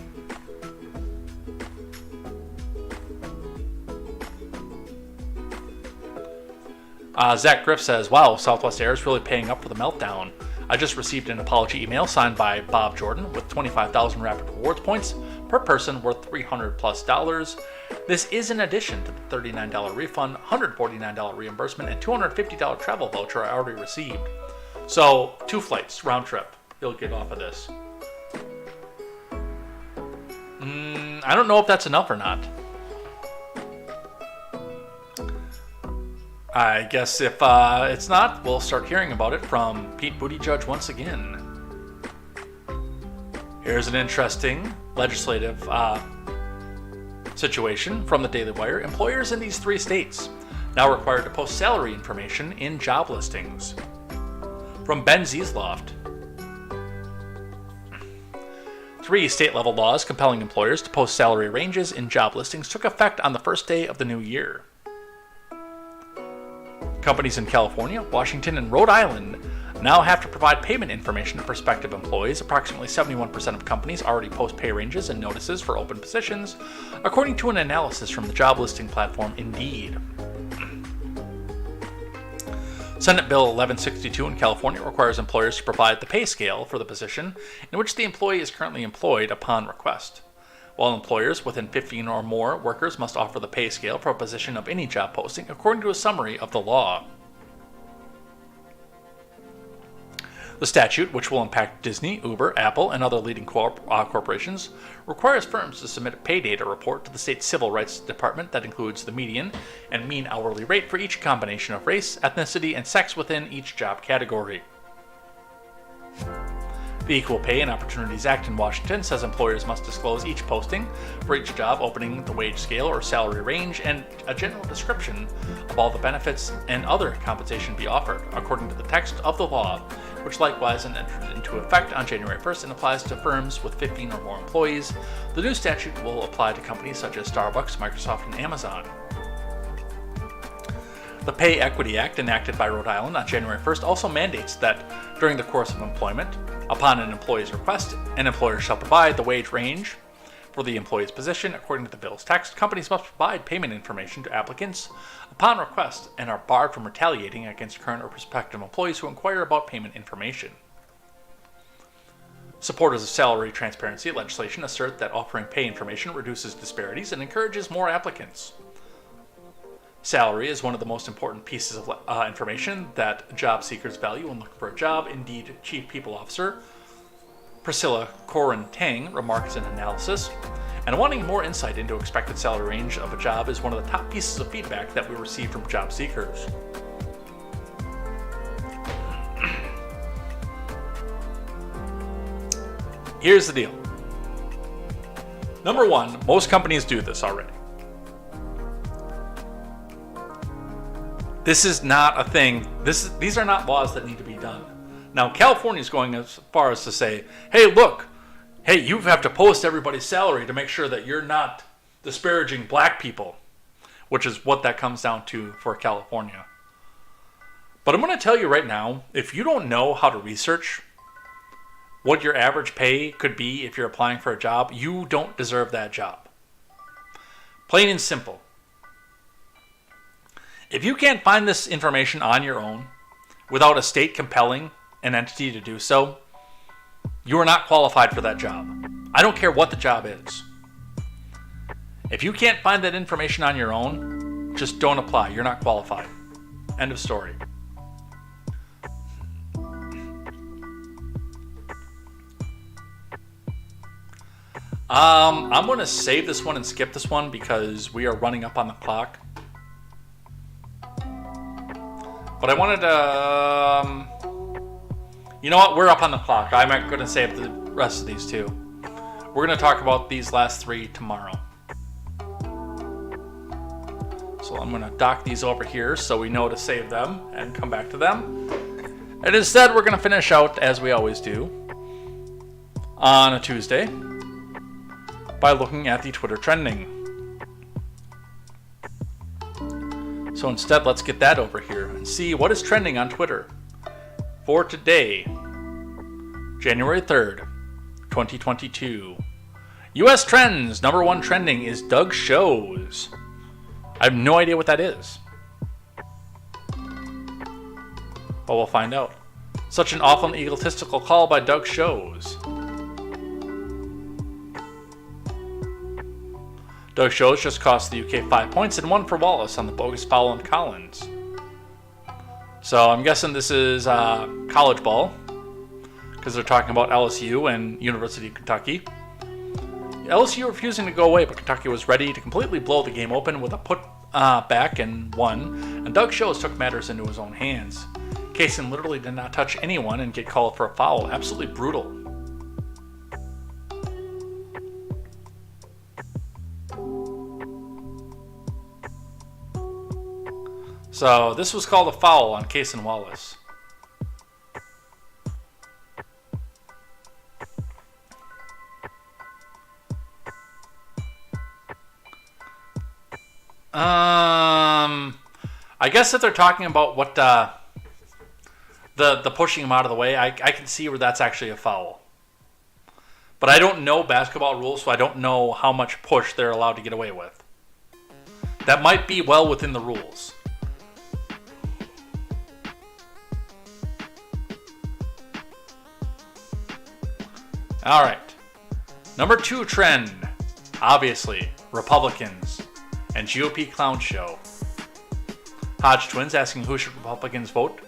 S1: Zach Griff says, wow, Southwest Air is really paying up for the meltdown. I just received an apology email signed by Bob Jordan with 25,000 rapid rewards points per person worth $300+. This is in addition to the $39 refund, $149 reimbursement, and $250 travel voucher I already received. So 2 flights, round trip, you'll get off of this. I don't know if that's enough or not. I guess if it's not, we'll start hearing about it from Pete Buttigieg once again. Here's an interesting legislative situation from the Daily Wire. Employers in these 3 states now required to post salary information in job listings. From Ben Ziesloft. 3 state-level laws compelling employers to post salary ranges in job listings took effect on the first day of the new year. Companies in California, Washington, and Rhode Island now have to provide payment information to prospective employees. Approximately 71% of companies already post pay ranges and notices for open positions, according to an analysis from the job listing platform Indeed. Senate Bill 1162 in California requires employers to provide the pay scale for the position in which the employee is currently employed upon request. While employers within 15 or more workers must offer the pay scale for a position of any job posting, according to a summary of the law. The statute, which will impact Disney, Uber, Apple, and other leading corporations, requires firms to submit a pay data report to the state's civil rights department that includes the median and mean hourly rate for each combination of race, ethnicity, and sex within each job category. The Equal Pay and Opportunities Act in Washington says employers must disclose each posting for each job opening, the wage scale or salary range, and a general description of all the benefits and other compensation be offered, according to the text of the law, which likewise entered into effect on January 1st and applies to firms with 15 or more employees. The new statute will apply to companies such as Starbucks, Microsoft, and Amazon. The Pay Equity Act, enacted by Rhode Island on January 1st, also mandates that during the course of employment, upon an employee's request, an employer shall provide the wage range for the employee's position. According to the bill's text, companies must provide payment information to applicants upon request and are barred from retaliating against current or prospective employees who inquire about payment information. Supporters of salary transparency legislation assert that offering pay information reduces disparities and encourages more applicants. Salary is one of the most important pieces of information that job seekers value when looking for a job. Indeed, Chief People Officer Priscilla Corin-Tang remarks in analysis, and wanting more insight into expected salary range of a job is one of the top pieces of feedback that we receive from job seekers. Here's the deal. Number one, most companies do this already. This is not a thing. These are not laws that need to be done. Now, California is going as far as to say, hey, look, hey, you have to post everybody's salary to make sure that you're not disparaging black people, which is what that comes down to for California. But I'm going to tell you right now, if you don't know how to research what your average pay could be if you're applying for a job, you don't deserve that job. Plain and simple. If you can't find this information on your own without a state compelling an entity to do so, you are not qualified for that job. I don't care what the job is. If you can't find that information on your own, just don't apply. You're not qualified. End of story. I'm going to save this one and skip this one because we are running up on the clock. But I wanted to... you know what? We're up on the clock. I'm going to save the rest of these two. We're going to talk about these last three tomorrow. So I'm going to dock these over here so we know to save them and come back to them. And instead, we're going to finish out, as we always do, on a Tuesday by looking at the Twitter trending. So instead, let's get that over here and see what is trending on Twitter for today, January 3rd, 2022. U.S. trends, number one trending is Doug Shows. I have no idea what that is. But we'll find out. Such an awful and egotistical call by Doug Shows. Doug Shows just cost the UK 5 points and 1 for Wallace on the bogus foul on Collins. So I'm guessing this is college ball, because they're talking about LSU and University of Kentucky. LSU refusing to go away, but Kentucky was ready to completely blow the game open with a put back and won, and Doug Shows took matters into his own hands. Kaysen literally did not touch anyone and get called for a foul. Absolutely brutal. So this was called a foul on Kaysen Wallace. I guess if they're talking about what the pushing him out of the way, I can see where that's actually a foul. But I don't know basketball rules, so I don't know how much push they're allowed to get away with. That might be well within the rules. All right. Number 2 trend, obviously, Republicans and GOP clown show. Hodge twins asking who should Republicans vote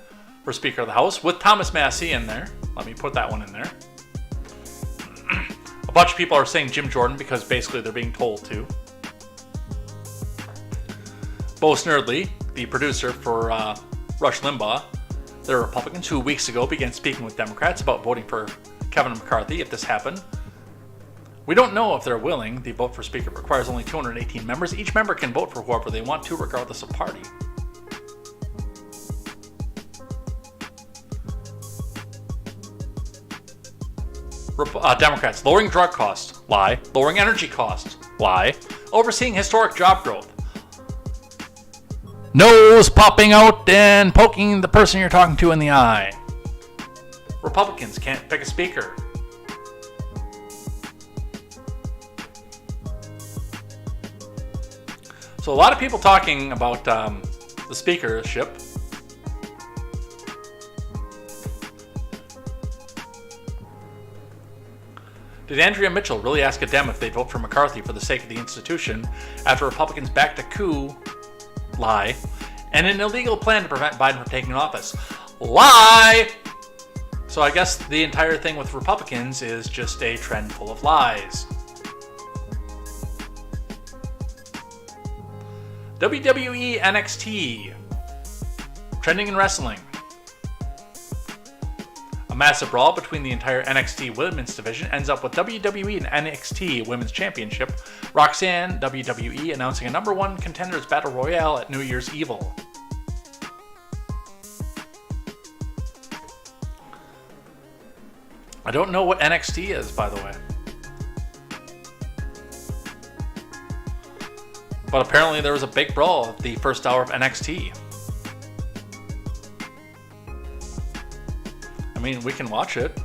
S1: for Speaker of the House, with Thomas Massey in there. Let me put that one in there. A bunch of people are saying Jim Jordan because basically they're being told to. Bo Snerdley, the producer for Rush Limbaugh, there are Republicans who weeks ago began speaking with Democrats about voting for Kevin McCarthy if this happened. We don't know if they're willing. The vote for Speaker requires only 218 members. Each member can vote for whoever they want to, regardless of party. Democrats, lowering drug costs, lie. Lowering energy costs, lie. Overseeing historic job growth. Nose popping out and poking the person you're talking to in the eye. Republicans can't pick a speaker. So a lot of people talking about the speakership. Did Andrea Mitchell really ask a Dem if they'd vote for McCarthy for the sake of the institution after Republicans backed a coup, lie, and an illegal plan to prevent Biden from taking office? Lie! So I guess the entire thing with Republicans is just a trend full of lies. WWE NXT. Trending in wrestling. A massive brawl between the entire NXT women's division ends up with WWE and NXT Women's Championship. Roxanne, WWE, announcing a number 1 contenders battle royale at New Year's Evil. I don't know what NXT is, by the way. But apparently there was a big brawl at the first hour of NXT. I mean, we can watch it.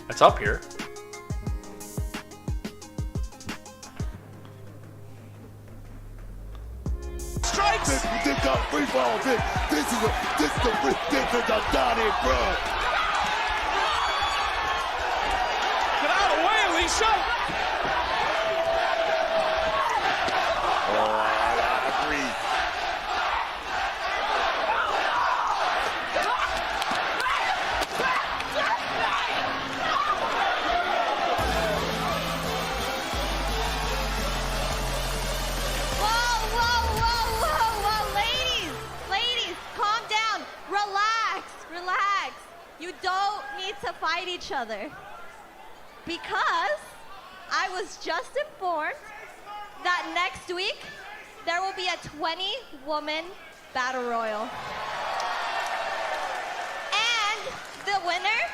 S1: It's up here.
S6: got free falls. This is a Donnie, bro.
S7: Get out of the way, Alicia.
S6: Oh, I agree.
S8: Relax. You don't need to fight each other. Because I was just informed that next week there will be a 20-woman battle royal. And the winner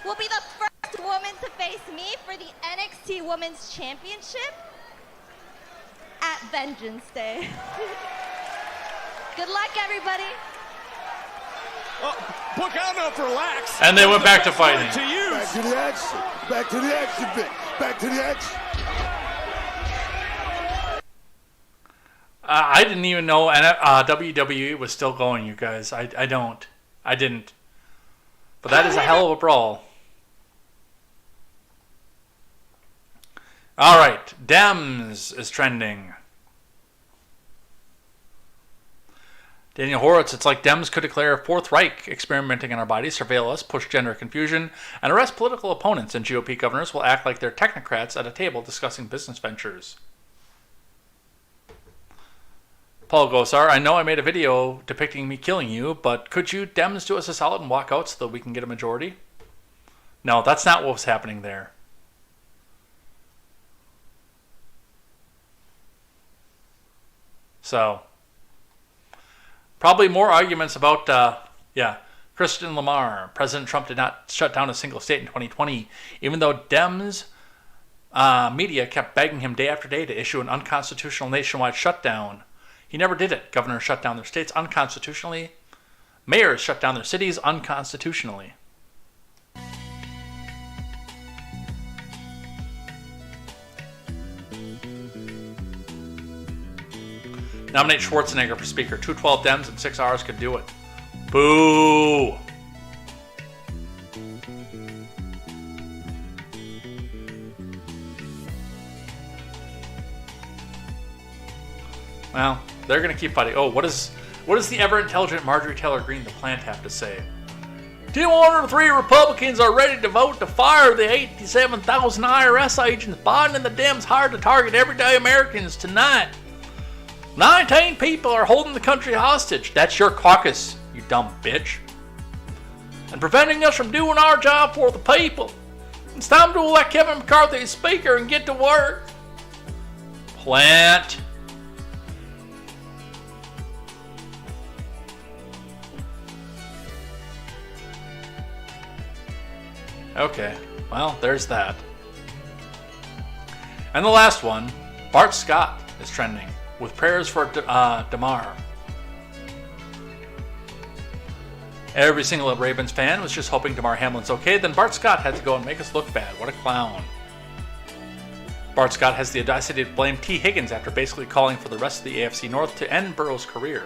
S8: will be the first woman to face me for the NXT Women's Championship at Vengeance Day. Good luck, everybody.
S7: Book out enough, relax.
S1: And they went back to fighting.
S7: To use.
S6: Back to the action. Back to the action bit. Back to the action.
S1: I didn't even know WWE was still going, you guys. I didn't. But that is a hell of a brawl. All right, Dems is trending. Daniel Horowitz, it's like Dems could declare a Fourth Reich, experimenting on our bodies, surveil us, push gender confusion, and arrest political opponents, and GOP governors will act like they're technocrats at a table discussing business ventures. Paul Gosar, I know I made a video depicting me killing you, but could you Dems do us a solid and walk out so that we can get a majority? No, that's not what was happening there. So, probably more arguments about, Kristen Lamar. President Trump did not shut down a single state in 2020, even though Dems media kept begging him day after day to issue an unconstitutional nationwide shutdown. He never did it. Governors shut down their states unconstitutionally. Mayors shut down their cities unconstitutionally. Nominate Schwarzenegger for Speaker. 212 Dems in 6 hours could do it. Boo! Well, they're going to keep fighting. Oh, what does the ever-intelligent Marjorie Taylor Greene, the plant, have to say? 203 Republicans are ready to vote to fire the 87,000 IRS agents. Biden and the Dems hired to target everyday Americans tonight. 19 people are holding the country hostage. That's your caucus, you dumb bitch. And preventing us from doing our job for the people. It's time to elect Kevin McCarthy as Speaker and get to work. Plant. Okay, well, there's that. And the last one, Bart Scott is trending with prayers for Damar. Every single Ravens fan was just hoping Damar Hamlin's okay, then Bart Scott had to go and make us look bad. What a clown. Bart Scott has the audacity to blame T. Higgins after basically calling for the rest of the AFC North to end Burrow's career.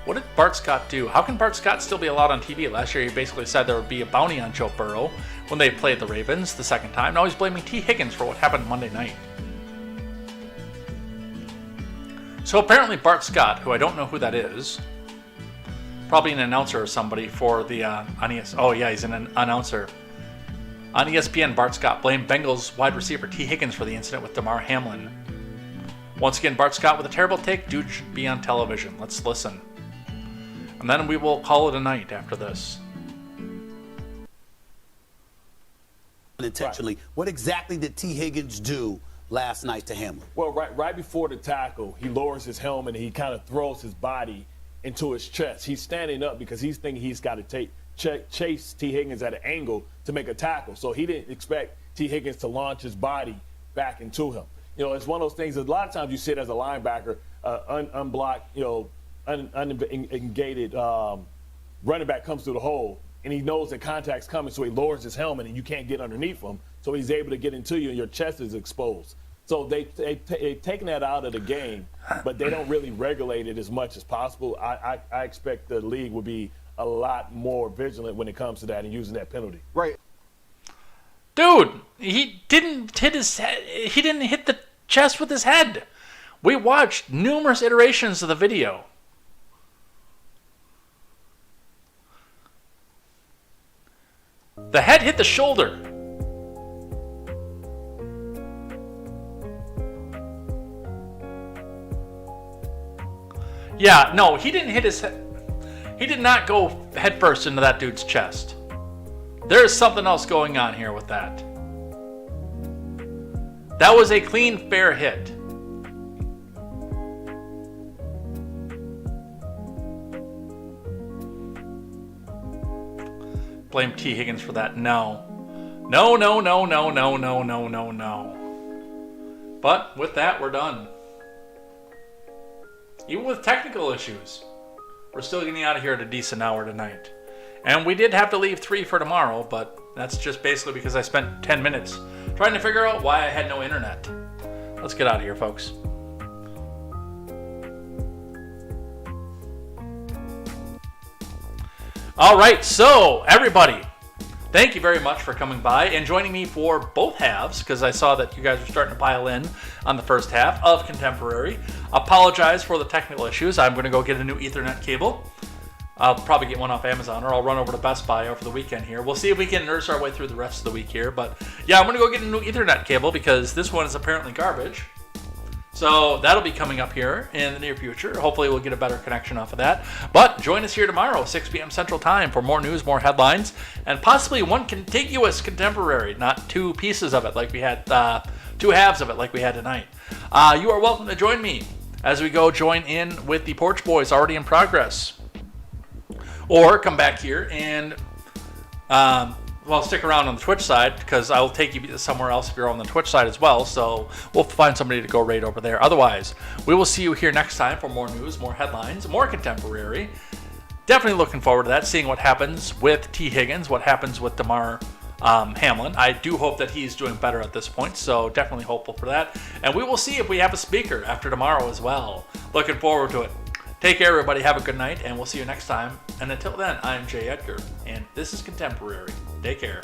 S1: What did Bart Scott do? How can Bart Scott still be allowed on TV? Last year he basically said there would be a bounty on Joe Burrow when they played the Ravens the second time. Now he's blaming T. Higgins for what happened Monday night. So apparently Bart Scott, who I don't know who that is, probably an announcer or somebody for the oh yeah, he's an announcer. On ESPN, Bart Scott blamed Bengals wide receiver T. Higgins for the incident with Damar Hamlin. Once again, Bart Scott with a terrible take. Dude should be on television. Let's listen. And then we will call it a night after this.
S9: Intentionally, what exactly did T. Higgins do last night to Hamlin?
S7: Well, right before the tackle, he lowers his helmet and he kind of throws his body into his chest. He's standing up because he's thinking he's got to chase T. Higgins at an angle to make a tackle. So he didn't expect T. Higgins to launch his body back into him. You know, it's one of those things that a lot of times you sit as a linebacker, unblocked, unengaged running back comes through the hole, and he knows that contact's coming, so he lowers his helmet, and you can't get underneath him, so he's able to get into you, and your chest is exposed. So they've taken that out of the game, but they don't really regulate it as much as possible. I expect the league will be a lot more vigilant when it comes to that and using that penalty.
S9: Right.
S1: Dude, he didn't hit his head. He didn't hit the chest with his head. We watched numerous iterations of the video. The head hit the shoulder. Yeah, no, he didn't hit his head. He did not go headfirst into that dude's chest. There is something else going on here with that. That was a clean, fair hit. Blame T. Higgins for that. No. No, no, no, no, no, no, no, no, no. But with that, we're done. Even with technical issues, we're still getting out of here at a decent hour tonight. And we did have to leave 3 for tomorrow, but that's just basically because I spent 10 minutes trying to figure out why I had no internet. Let's get out of here, folks. All right, so everybody, thank you very much for coming by and joining me for both halves, because I saw that you guys were starting to pile in on the first half of Contemporary. Apologize for the technical issues. I'm going to go get a new Ethernet cable. I'll probably get one off Amazon, or I'll run over to Best Buy over the weekend here. We'll see if we can nurse our way through the rest of the week here. But yeah, I'm going to go get a new Ethernet cable because this one is apparently garbage. So that'll be coming up here in the near future. Hopefully we'll get a better connection off of that. But join us here tomorrow, 6 p.m. Central Time, for more news, more headlines, and possibly one contiguous Contemporary, not 2 pieces of it like we had, 2 halves of it like we had tonight. You are welcome to join me as we go join in with the Porch Boys already in progress. Or come back here and, stick around on the Twitch side, because I will take you somewhere else if you're on the Twitch side as well. So we'll find somebody to go raid over there. Otherwise, we will see you here next time for more news, more headlines, more Contemporary. Definitely looking forward to that, seeing what happens with T. Higgins, what happens with Damar Hamlin. I do hope that he's doing better at this point, so definitely hopeful for that. And we will see if we have a speaker after tomorrow as well. Looking forward to it. Take care, everybody. Have a good night, and we'll see you next time. And until then, I'm Jay Edgar, and this is Contemporary. Take care.